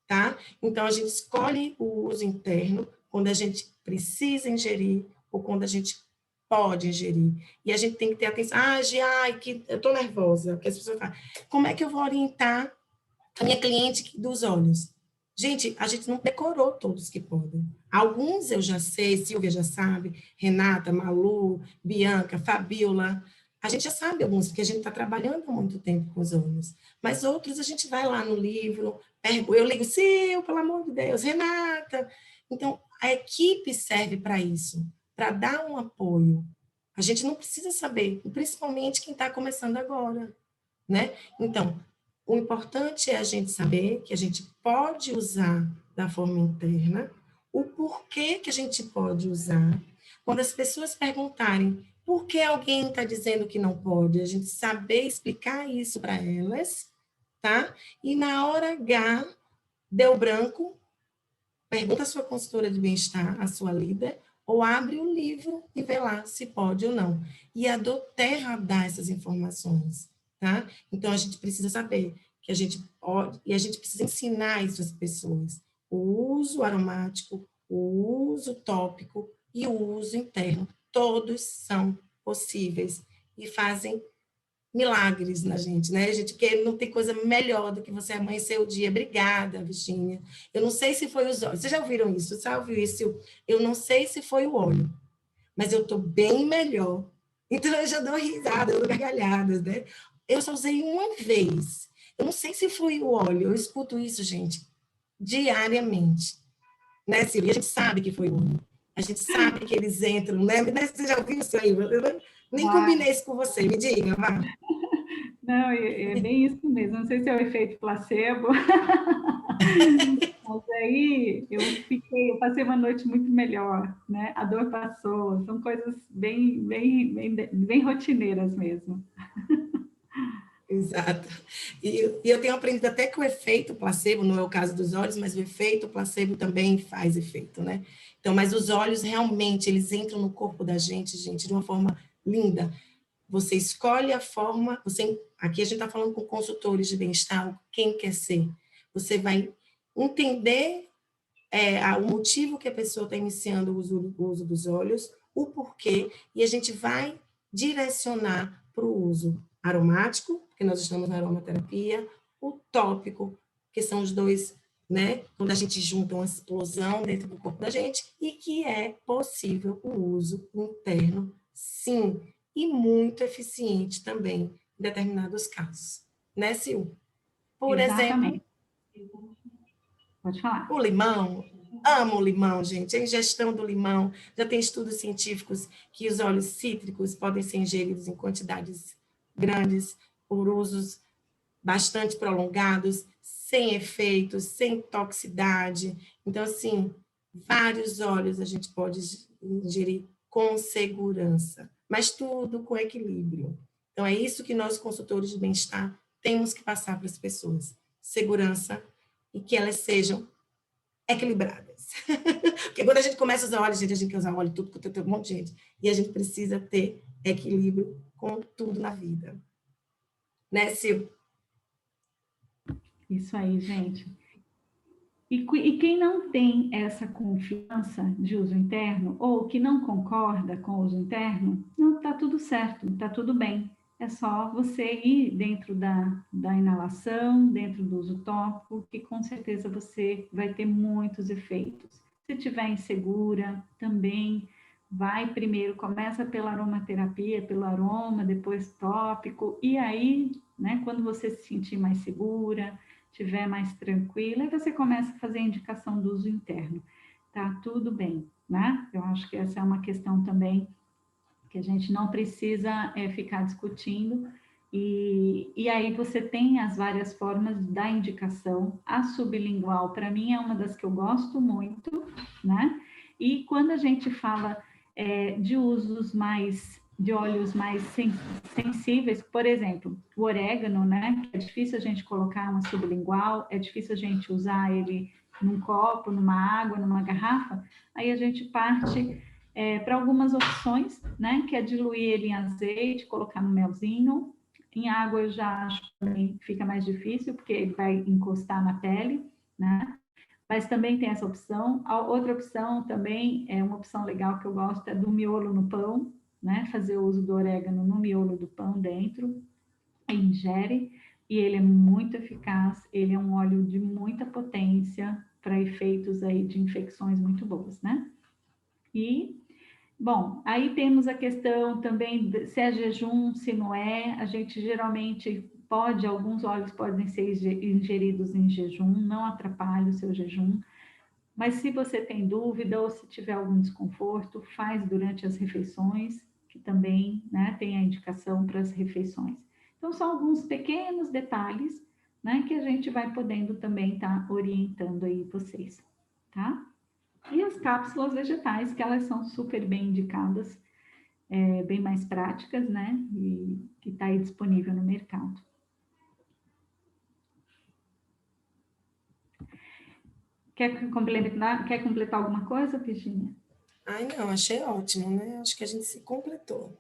tá? Então, a gente escolhe o uso interno quando a gente precisa ingerir ou quando a gente pode ingerir. E a gente tem que ter atenção. Que eu tô nervosa, porque as pessoas falam, como é que eu vou orientar a minha cliente dos olhos? Gente, a gente não decorou todos que podem. Alguns eu já sei, Silvia já sabe, Renata, Malu, Bianca, Fabiola. A gente já sabe alguns, porque a gente está trabalhando há muito tempo com os olhos. Mas outros a gente vai lá no livro, eu ligo, Sil, pelo amor de Deus, Renata. Então, a equipe serve para isso, para dar um apoio. A gente não precisa saber, principalmente quem está começando agora, né? Então, o importante é a gente saber que a gente pode usar da forma interna, o porquê que a gente pode usar. Quando as pessoas perguntarem por que alguém está dizendo que não pode, a gente saber explicar isso para elas, tá? E na hora H, deu branco, pergunta à sua consultora de bem-estar, a sua líder, ou abre o livro e vê lá se pode ou não. E a doTERRA dá essas informações, tá? Então, a gente precisa saber que a gente pode, e a gente precisa ensinar isso às pessoas. O uso aromático, o uso tópico e o uso interno, todos são possíveis e fazem milagres na gente, né? A gente quer, não tem coisa melhor do que você amanhecer o dia. Obrigada, Virginia. Eu não sei se foi os olhos. Vocês já ouviram isso? Você já ouviu isso? Eu não sei se foi o óleo, mas eu estou bem melhor. Então, eu já dou risada, eu dou gargalhadas, né? Eu só usei uma vez. Eu não sei se foi o óleo. Eu escuto isso, gente, diariamente. Né, Silvia? A gente sabe que foi o óleo. A gente sabe que eles entram, né? Você já ouviu isso aí? Eu nem combinei isso com você. Me diga, Má. Não, é bem isso mesmo. Não sei se é o efeito placebo, mas aí eu passei uma noite muito melhor, né? A dor passou. São coisas bem rotineiras mesmo. Exato. E eu tenho aprendido até que o efeito placebo, não é o caso dos olhos, mas o efeito placebo também faz efeito, né? Então, mas os olhos realmente, eles entram no corpo da gente, de uma forma linda. Você escolhe a forma, aqui a gente está falando com consultores de bem-estar, quem quer ser. Você vai entender o motivo que a pessoa está iniciando o uso dos olhos, o porquê, e a gente vai direcionar para o uso aromático, porque nós estamos na aromaterapia, o tópico, que são os dois, né, quando a gente junta uma explosão dentro do corpo da gente, e que é possível o uso interno, sim, e muito eficiente também, em determinados casos. Né, Sil? Por exemplo, Exatamente. Pode falar. o limão, amo o limão, gente. A ingestão do limão, já tem estudos científicos que os óleos cítricos podem ser ingeridos em quantidades grandes por usos bastante prolongados, sem efeitos, sem toxicidade. Então, assim, vários óleos a gente pode ingerir com segurança, mas tudo com equilíbrio. Então, é isso que nós, consultores de bem-estar, temos que passar para as pessoas. Segurança e que elas sejam equilibradas. Porque quando a gente começa a usar óleo, a gente quer usar óleo tudo, com um monte de gente. E a gente precisa ter equilíbrio com tudo na vida. Né, Sil? Isso aí, gente. E quem não tem essa confiança de uso interno, ou que não concorda com o uso interno, não está tudo certo, está tudo bem. É só você ir dentro da inalação, dentro do uso tópico, que com certeza você vai ter muitos efeitos. Se estiver insegura, também vai primeiro, começa pela aromaterapia, pelo aroma, depois tópico, e aí, né, quando você se sentir mais segura, estiver mais tranquila, e você começa a fazer a indicação do uso interno. Tá tudo bem, né? Eu acho que essa é uma questão também que a gente não precisa ficar discutindo. E aí você tem as várias formas da indicação. A sublingual, para mim, é uma das que eu gosto muito, né? E quando a gente fala de usos de óleos mais sensíveis, por exemplo, o orégano, né? Que é difícil a gente colocar uma sublingual, é difícil a gente usar ele num copo, numa água, numa garrafa, aí a gente parte para algumas opções, né? Que é diluir ele em azeite, colocar no melzinho. Em água eu já acho que também fica mais difícil, porque ele vai encostar na pele, né? Mas também tem essa opção. A outra opção também, é uma opção legal que eu gosto, é do miolo no pão, né? Fazer o uso do orégano no miolo do pão dentro, ingere, e ele é muito eficaz, ele é um óleo de muita potência para efeitos aí de infecções muito boas, né? E, bom, aí temos a questão também de se é jejum, se não é, a gente geralmente pode, alguns óleos podem ser ingeridos em jejum, não atrapalha o seu jejum, mas se você tem dúvida ou se tiver algum desconforto, faz durante as refeições, que também, né, tem a indicação para as refeições. Então, são alguns pequenos detalhes, né, que a gente vai podendo também estar orientando aí vocês, tá? E as cápsulas vegetais, que elas são super bem indicadas, bem mais práticas, né, e que está aí disponível no mercado. Quer completar alguma coisa, Virginia? Ai, não, achei ótimo, né? Acho que a gente se completou.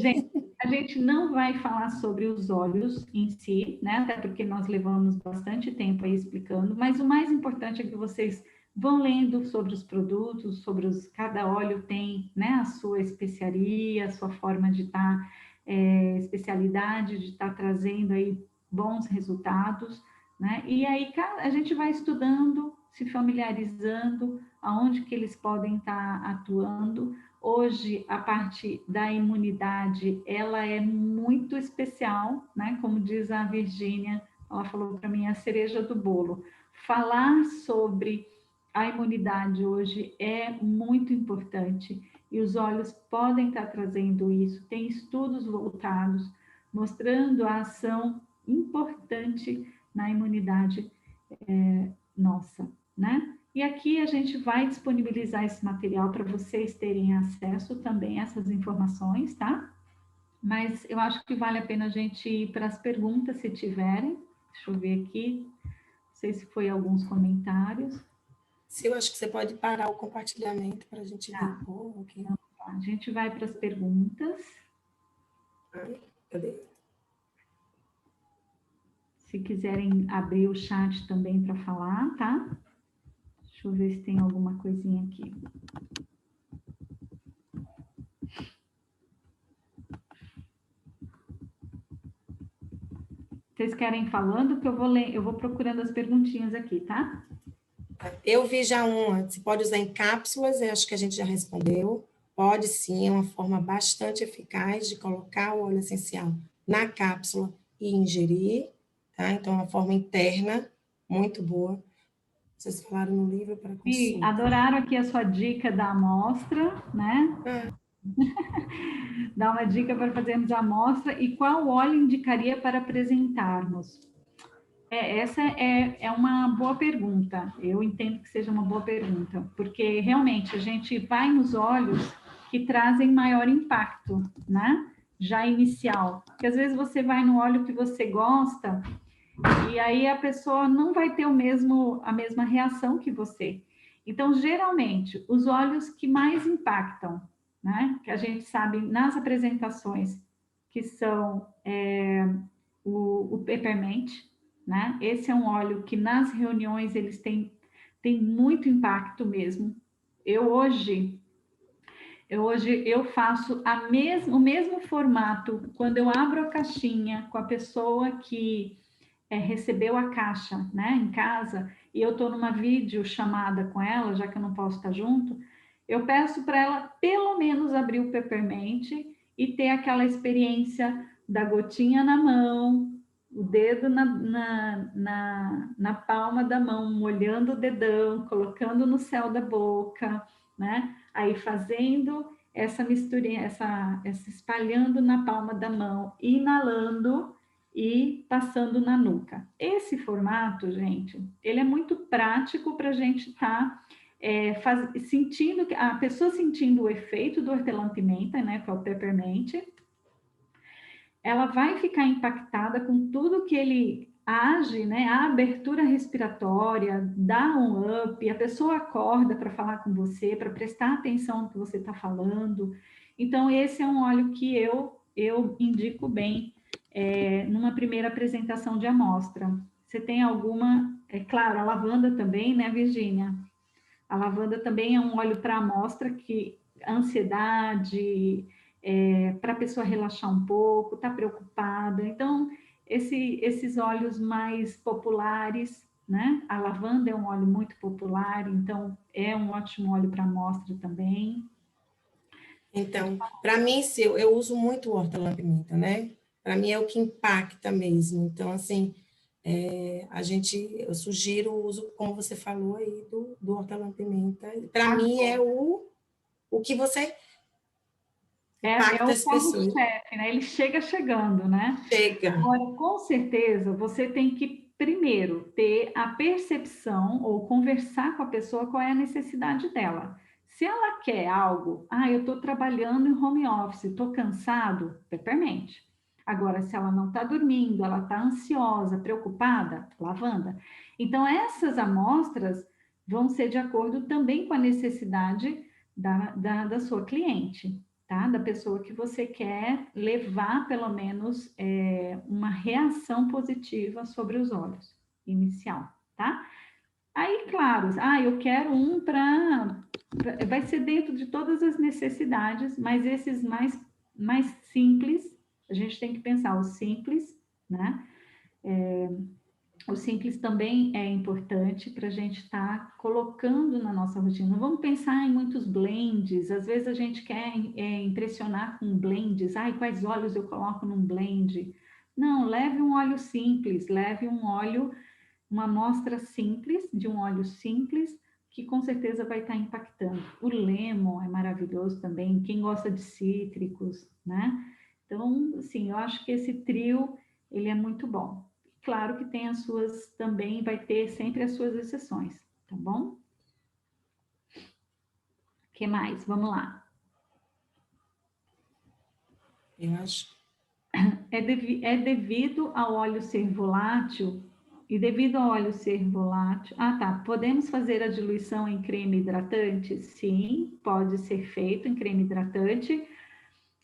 Gente, a gente não vai falar sobre os óleos em si, né? Até porque nós levamos bastante tempo aí explicando, mas o mais importante é que vocês vão lendo sobre os produtos, cada óleo tem, né, a sua especiaria, a sua forma de estar, especialidade de estar trazendo aí bons resultados, né? E aí a gente vai estudando, se familiarizando, aonde que eles podem estar atuando. Hoje, a parte da imunidade, ela é muito especial, né? Como diz a Virgínia, ela falou para mim, a cereja do bolo. Falar sobre a imunidade hoje é muito importante e os olhos podem estar trazendo isso. Tem estudos voltados mostrando a ação importante na imunidade nossa, né? E aqui a gente vai disponibilizar esse material para vocês terem acesso também a essas informações, tá? Mas eu acho que vale a pena a gente ir para as perguntas, se tiverem. Deixa eu ver aqui. Não sei se foi alguns comentários. Se eu acho que você pode parar o compartilhamento para a gente ver um pouco aqui. Então, a gente vai para as perguntas. Ai, cadê? Se quiserem abrir o chat também para falar, tá? Deixa eu ver se tem alguma coisinha aqui. Vocês querem ir falando que eu vou procurando as perguntinhas aqui, tá? Eu vi já uma, se pode usar em cápsulas, eu acho que a gente já respondeu. Pode sim, é uma forma bastante eficaz de colocar o óleo essencial na cápsula e ingerir, tá? Então, é uma forma interna muito boa. Vocês falaram no livro para consulta. E adoraram aqui a sua dica da amostra, né? Dá uma dica para fazermos a amostra e qual óleo indicaria para apresentarmos? Essa é uma boa pergunta. Eu entendo que seja uma boa pergunta, porque realmente a gente vai nos óleos que trazem maior impacto, né? Já inicial. Porque às vezes você vai no óleo que você gosta e aí a pessoa não vai ter a mesma reação que você. Então, geralmente, os óleos que mais impactam, né? Que a gente sabe nas apresentações, que são o peppermint, né? Esse é um óleo que nas reuniões eles têm muito impacto mesmo. Hoje eu faço o mesmo formato quando eu abro a caixinha com a pessoa que recebeu a caixa, né, em casa, e eu estou numa videochamada com ela, já que eu não posso estar junto, eu peço para ela pelo menos abrir o peppermint e ter aquela experiência da gotinha na mão, o dedo na palma da mão, molhando o dedão, colocando no céu da boca, né? Aí fazendo essa misturinha, essa espalhando na palma da mão, inalando e passando na nuca. Esse formato, gente, ele é muito prático para a gente estar sentindo, a pessoa sentindo o efeito do hortelã-pimenta, né, que é o peppermint, ela vai ficar impactada com tudo que ele age, né, a abertura respiratória, dá um up, a pessoa acorda para falar com você, para prestar atenção no que você está falando. Então, esse é um óleo que eu indico bem numa primeira apresentação de amostra. Você tem alguma... É claro, a lavanda também, né, Virgínia? A lavanda também é um óleo para amostra que a ansiedade, para a pessoa relaxar um pouco, está preocupada. Então, esses óleos mais populares, né? A lavanda é um óleo muito popular, então é um ótimo óleo para amostra também. Então, para mim, se eu uso muito o hortelã-pimenta, né? Para mim é o que impacta mesmo. Então, assim, eu sugiro o uso, como você falou aí, do hortelã-pimenta. Para mim é o que você É impacta o as pessoas. carro-chefe, né? Ele chega chegando, né? Chega. Agora, com certeza, você tem que, primeiro, ter a percepção ou conversar com a pessoa qual é a necessidade dela. Se ela quer algo, eu estou trabalhando em home office, estou cansado, peppermint. Agora, se ela não está dormindo, ela está ansiosa, preocupada, lavanda. Então, essas amostras vão ser de acordo também com a necessidade da sua cliente, tá? Da pessoa que você quer levar, pelo menos, uma reação positiva sobre os olhos, inicial, tá? Aí, claro, eu quero um para... Vai ser dentro de todas as necessidades, mas esses mais simples, a gente tem que pensar o simples, né? O simples também é importante para a gente estar colocando na nossa rotina. Não vamos pensar em muitos blends. Às vezes a gente quer impressionar com blends. Quais óleos eu coloco num blend? Não, leve um óleo simples, leve um óleo, uma amostra simples, de um óleo simples, que com certeza vai estar impactando. O lemon é maravilhoso também, quem gosta de cítricos, né? Então, assim, eu acho que esse trio, ele é muito bom. Claro que tem as suas também, vai ter sempre as suas exceções, tá bom? O que mais? Vamos lá. Eu acho. É devido ao óleo ser volátil, e devido ao óleo ser volátil... Podemos fazer a diluição em creme hidratante? Sim, pode ser feito em creme hidratante.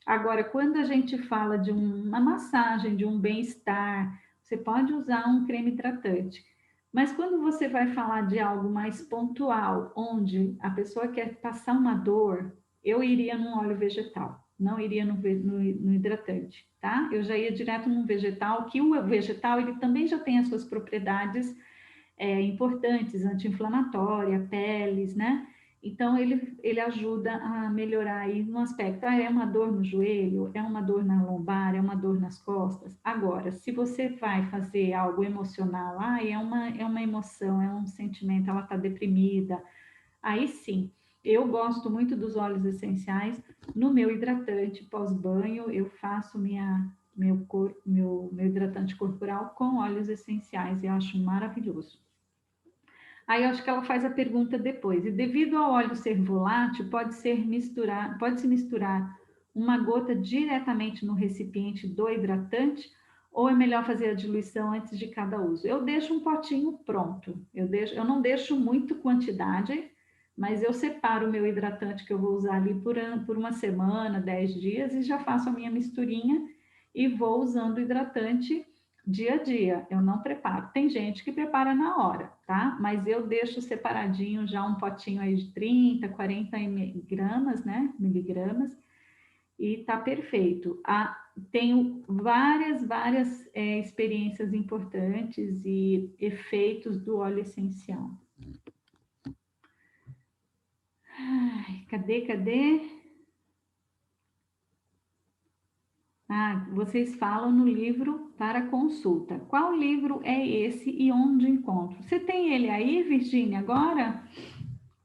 Agora, quando a gente fala de uma massagem, de um bem-estar, você pode usar um creme hidratante. Mas quando você vai falar de algo mais pontual, onde a pessoa quer passar uma dor, eu iria num óleo vegetal, não iria no hidratante, tá? Eu já ia direto num vegetal, que o vegetal ele também já tem as suas propriedades importantes, anti-inflamatória, peles, né? Então, ele ajuda a melhorar aí no aspecto, é uma dor no joelho, é uma dor na lombar, é uma dor nas costas. Agora, se você vai fazer algo emocional, é uma emoção, é um sentimento, ela está deprimida, aí sim. eu gosto muito dos óleos essenciais. No meu hidratante pós-banho, eu faço meu hidratante corporal com óleos essenciais, e eu acho maravilhoso. Aí eu acho que ela faz a pergunta depois. E devido ao óleo ser volátil, pode-se misturar uma gota diretamente no recipiente do hidratante, ou é melhor fazer a diluição antes de cada uso? Eu deixo um potinho pronto. Eu não deixo muito quantidade, mas eu separo o meu hidratante que eu vou usar ali por uma semana, 10 dias, e já faço a minha misturinha e vou usando o hidratante dia a dia. Eu não preparo. Tem gente que prepara na hora, tá? Mas eu deixo separadinho já um potinho aí de 30, 40 gramas, né? Miligramas, e tá perfeito. Tenho várias experiências importantes e efeitos do óleo essencial. Ai, cadê? Ah, vocês falam no livro para consulta. Qual livro é esse e onde encontro? Você tem ele aí, Virgínia, agora?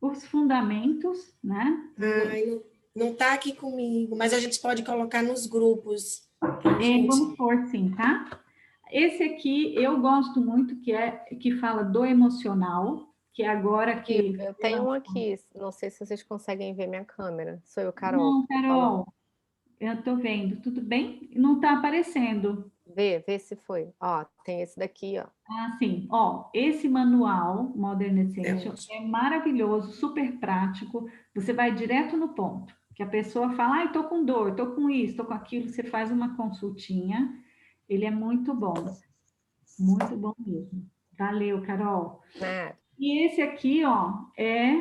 Os fundamentos, né? Não está aqui comigo, mas a gente pode colocar nos grupos. Gente... Vamos pôr sim, tá? Esse aqui eu gosto muito, que fala do emocional, que é agora que... Eu tenho um aqui, não sei se vocês conseguem ver minha câmera. Sou eu, Carol. Não, Carol, eu estou vendo. Tudo bem? Não está aparecendo. Vê se foi. Ó, tem esse daqui, ó. Ah, sim. Ó, esse manual Modern Essential é maravilhoso, super prático. Você vai direto no ponto. Que a pessoa fala, ai, tô com dor, tô com isso, tô com aquilo. Você faz uma consultinha. Ele é muito bom. Muito bom mesmo. Valeu, Carol. E esse aqui, ó, é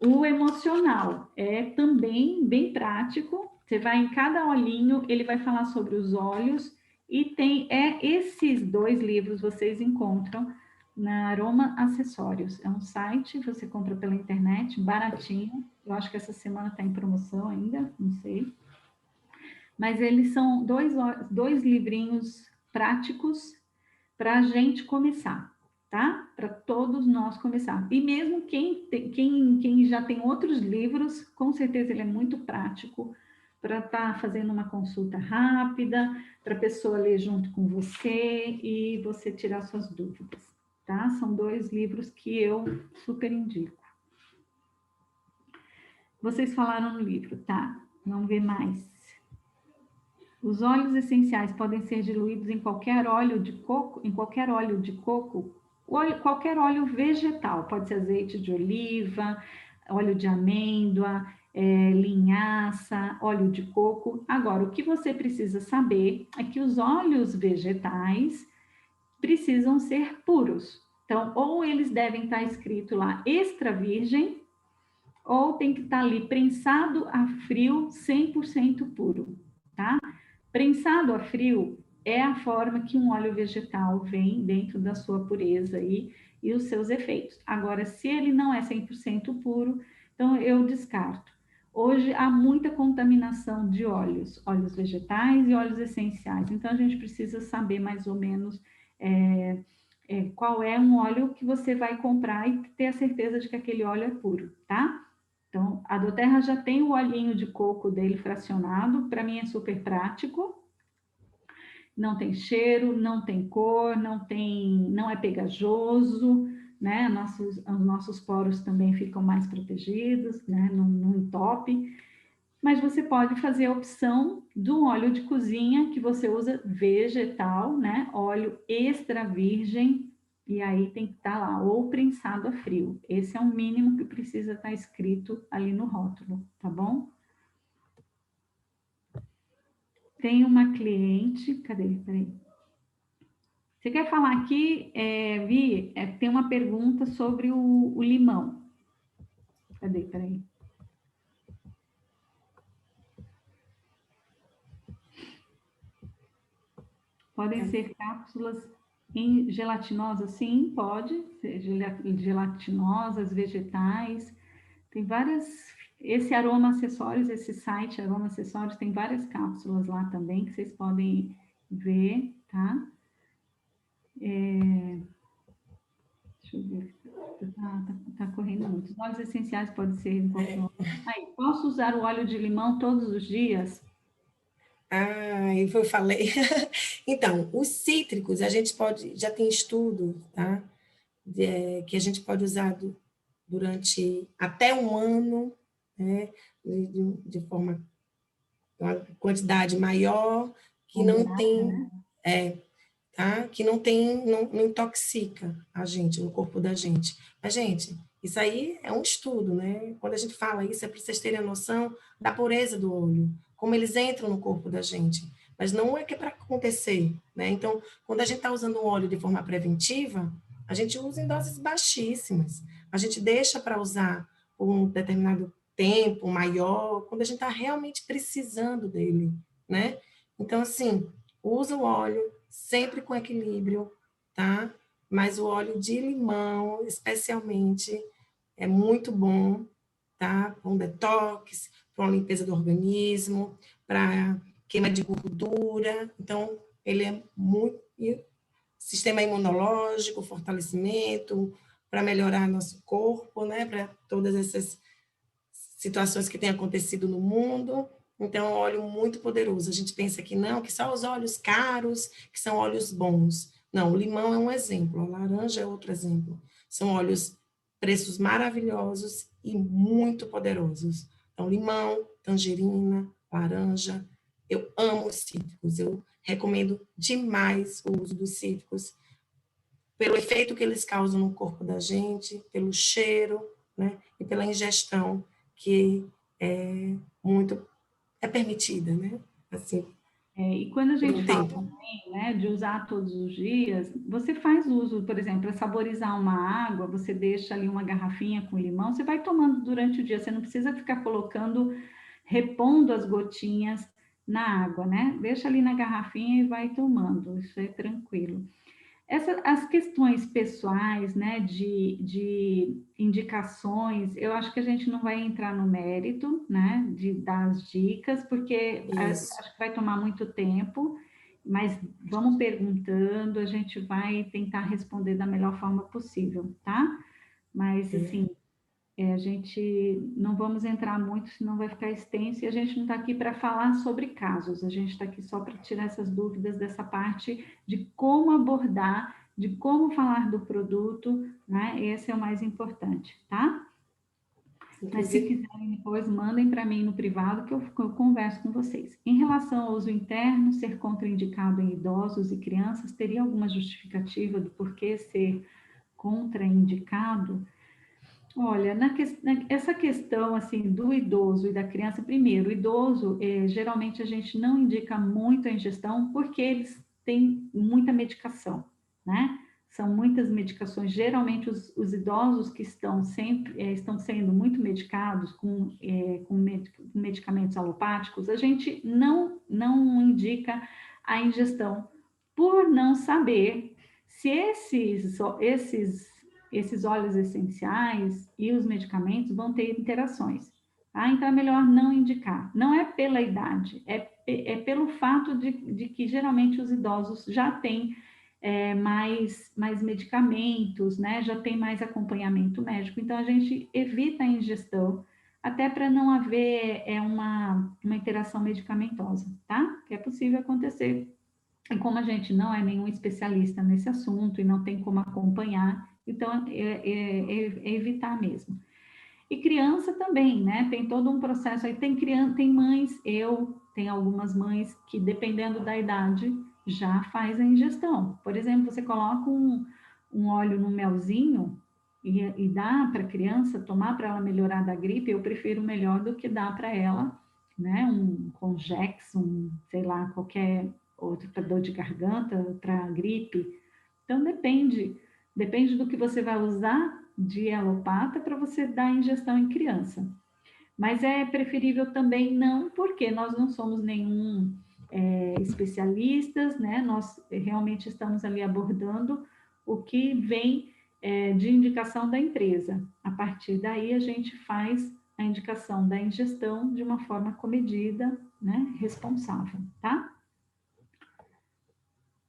o emocional. É também bem prático. Você vai em cada olhinho, ele vai falar sobre os olhos. E esses 2 livros vocês encontram na Aroma Acessórios. É um site, você compra pela internet, baratinho. Eu acho que essa semana está em promoção ainda, não sei. Mas eles são 2 livrinhos práticos para a gente começar, tá? Para todos nós começar. E mesmo quem já tem outros livros, com certeza ele é muito prático para estar fazendo uma consulta rápida, para a pessoa ler junto com você e você tirar suas dúvidas, tá? São 2 livros que eu super indico. Vocês falaram no livro, tá? Vamos ver mais. Os óleos essenciais podem ser diluídos em qualquer óleo de coco, qualquer óleo vegetal, pode ser azeite de oliva, óleo de amêndoa, linhaça, óleo de coco. Agora, o que você precisa saber é que os óleos vegetais precisam ser puros. Então, ou eles devem estar escrito lá extra virgem, ou tem que estar ali prensado a frio 100% puro, tá? Prensado a frio é a forma que um óleo vegetal vem dentro da sua pureza e os seus efeitos. Agora, se ele não é 100% puro, então eu descarto. Hoje há muita contaminação de óleos vegetais e óleos essenciais. Então a gente precisa saber mais ou menos qual é um óleo que você vai comprar e ter a certeza de que aquele óleo é puro, tá? Então, a doTERRA já tem o olhinho de coco dele fracionado, para mim é super prático. Não tem cheiro, não tem cor, não é pegajoso, né? Os nossos poros também ficam mais protegidos, né? Não entope. Mas você pode fazer a opção do óleo de cozinha que você usa vegetal, né? Óleo extra virgem, e aí tem que estar lá, ou prensado a frio. Esse é o mínimo que precisa estar escrito ali no rótulo, tá bom? Tem uma cliente, cadê? Peraí. Você quer falar aqui, Vi, tem uma pergunta sobre o limão. Cadê? Peraí. Podem ser cápsulas gelatinosas? Sim, pode ser gelatinosas, vegetais. Tem várias... Esse Aroma Acessórios, esse site Aroma Acessórios, tem várias cápsulas lá também que vocês podem ver, tá? Deixa eu ver. Tá correndo muito. Os óleos essenciais podem ser em qualquer momento. Aí, posso usar o óleo de limão todos os dias? Ah, eu falei. Então, os cítricos, a gente pode, já tem estudo, tá? Que a gente pode usar durante até um ano, né? De forma, uma quantidade maior, que não Moderada, tem, né? tá? Que não tem, não intoxica a gente, no corpo da gente. Mas, gente, isso aí é um estudo, né? Quando a gente fala isso, é para vocês terem a noção da pureza do óleo, como eles entram no corpo da gente. Mas não é que é para acontecer, né? Então, quando a gente está usando o óleo de forma preventiva, a gente usa em doses baixíssimas. A gente deixa para usar por um determinado tempo maior, quando a gente está realmente precisando dele, né? Então, assim, usa o óleo sempre com equilíbrio, tá? Mas o óleo de limão, especialmente, é muito bom, tá? Para um detox, para uma limpeza do organismo, para queima de gordura. Então, ele é muito. E sistema imunológico, fortalecimento, para melhorar nosso corpo, né? Para todas essas situações que têm acontecido no mundo. Então, é um óleo muito poderoso. A gente pensa que não, que só os óleos caros, que são óleos bons. Não, o limão é um exemplo, a laranja é outro exemplo. São óleos, preços maravilhosos e muito poderosos. Então, limão, tangerina, laranja. Eu amo os cítricos, eu recomendo demais o uso dos cítricos, pelo efeito que eles causam no corpo da gente, pelo cheiro, né? E pela ingestão que é muito é permitida, né? Assim, E quando a por gente um fala tempo. também, né, de usar todos os dias, você faz uso, por exemplo, para saborizar uma água, você deixa ali uma garrafinha com limão, você vai tomando durante o dia, você não precisa ficar colocando, repondo as gotinhas na água, né? Deixa ali na garrafinha e vai tomando, isso é tranquilo. As questões pessoais, né, de indicações, eu acho que a gente não vai entrar no mérito, né, das dicas, porque Isso. acho que vai tomar muito tempo, mas vamos perguntando, a gente vai tentar responder da melhor forma possível, tá? Mas, É. assim, a gente não vamos entrar muito, senão vai ficar extenso, e a gente não está aqui para falar sobre casos, a gente está aqui só para tirar essas dúvidas dessa parte de como abordar, de como falar do produto, né? Esse é o mais importante, tá? Mas se Inclusive, quiserem depois, mandem para mim no privado que eu converso com vocês. Em relação ao uso interno, ser contraindicado em idosos e crianças, teria alguma justificativa do porquê ser contraindicado? Olha, essa questão assim do idoso e da criança, primeiro, o idoso, geralmente a gente não indica muito a ingestão porque eles têm muita medicação, né? São muitas medicações. Geralmente os idosos que estão sempre estão sendo muito medicados com medicamentos alopáticos, a gente não indica a ingestão por não saber se esses óleos essenciais e os medicamentos vão ter interações. Tá? Então, é melhor não indicar. Não é pela idade, é pelo fato de que geralmente os idosos já têm mais medicamentos, né? Já tem mais acompanhamento médico. Então, a gente evita a ingestão, até para não haver uma interação medicamentosa, tá? Que é possível acontecer. E como a gente não é nenhum especialista nesse assunto e não tem como acompanhar, então é evitar mesmo. E criança também, né? Tem todo um processo aí. Tem criança, tem mães, tem algumas mães que, dependendo da idade, já faz a ingestão. Por exemplo, você coloca um óleo no melzinho e dá para a criança tomar para ela melhorar da gripe, eu prefiro melhor do que dar para ela, né? Um Conjex, sei lá, qualquer outro para dor de garganta, para gripe. Então depende do que você vai usar de alopata para você dar ingestão em criança. Mas é preferível também não, porque nós não somos nenhum especialistas, né? Nós realmente estamos ali abordando o que vem de indicação da empresa. A partir daí a gente faz a indicação da ingestão de uma forma comedida, né? Responsável, tá?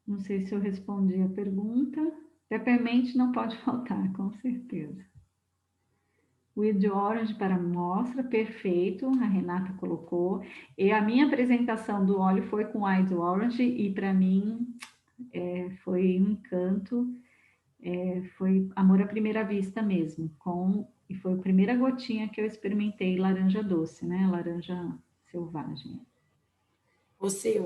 Não sei se eu respondi a pergunta. Peppermint não pode faltar, com certeza. Wild Orange para amostra, perfeito, a Renata colocou. E a minha apresentação do óleo foi com Wild Orange e para mim foi um encanto, foi amor à primeira vista mesmo, e foi a primeira gotinha que eu experimentei laranja doce, né? Laranja selvagem. Você,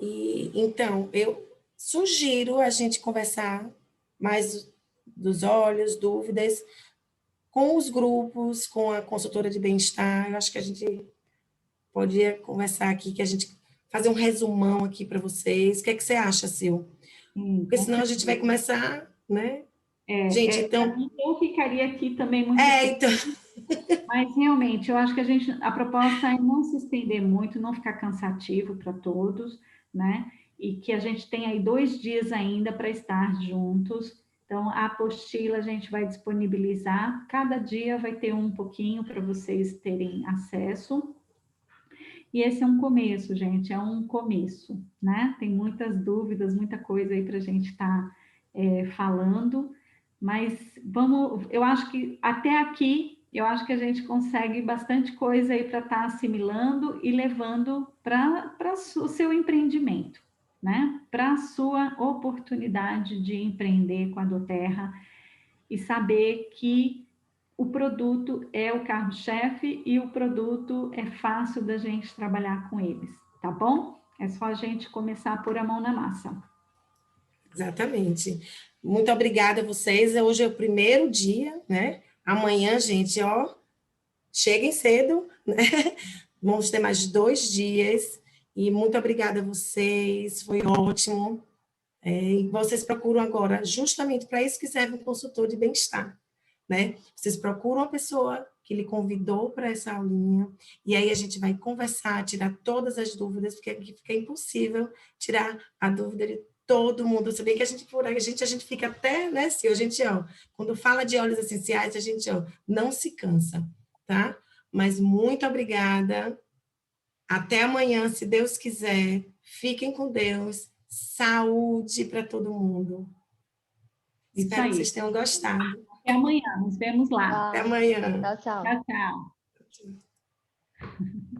e então, eu sugiro a gente conversar mais dos olhos, dúvidas, com os grupos, com a consultora de bem-estar. Eu acho que a gente podia conversar aqui, que a gente fazer um resumão aqui para vocês. O que é que você acha, Sil? Porque senão a gente vai começar, né? Gente, então... Eu ficaria aqui também muito tempo. Então... Mas realmente, eu acho que a proposta é não se estender muito, não ficar cansativo para todos, né? E que a gente tenha aí 2 dias ainda para estar juntos. Então, a apostila a gente vai disponibilizar, cada dia vai ter um pouquinho para vocês terem acesso. E esse é um começo, gente, é um começo, né? Tem muitas dúvidas, muita coisa aí para a gente estar falando, mas eu acho que até aqui, eu acho que a gente consegue bastante coisa aí para estar assimilando e levando para o seu empreendimento, né? Para a sua oportunidade de empreender com a doTERRA e saber que o produto é o carro-chefe e o produto é fácil da gente trabalhar com eles, tá bom? É só a gente começar a pôr a mão na massa. Exatamente. Muito obrigada a vocês. Hoje é o primeiro dia, né? Amanhã, gente, ó, cheguem cedo, né? Vamos ter mais 2 dias. E muito obrigada a vocês, foi ótimo. E vocês procuram agora, justamente para isso que serve um consultor de bem-estar, né? Vocês procuram uma pessoa que lhe convidou para essa aulinha, e aí a gente vai conversar, tirar todas as dúvidas, porque aqui fica impossível tirar a dúvida de todo mundo. Se bem que a gente fica até, né, se a gente, ó, quando fala de óleos essenciais, a gente, ó, não se cansa, tá? Mas muito obrigada. Até amanhã, se Deus quiser. Fiquem com Deus. Saúde para todo mundo. Isso Espero que aí. vocês tenham gostado. Até amanhã, nos vemos lá. Até amanhã. Tchau, tchau. Tchau, tchau.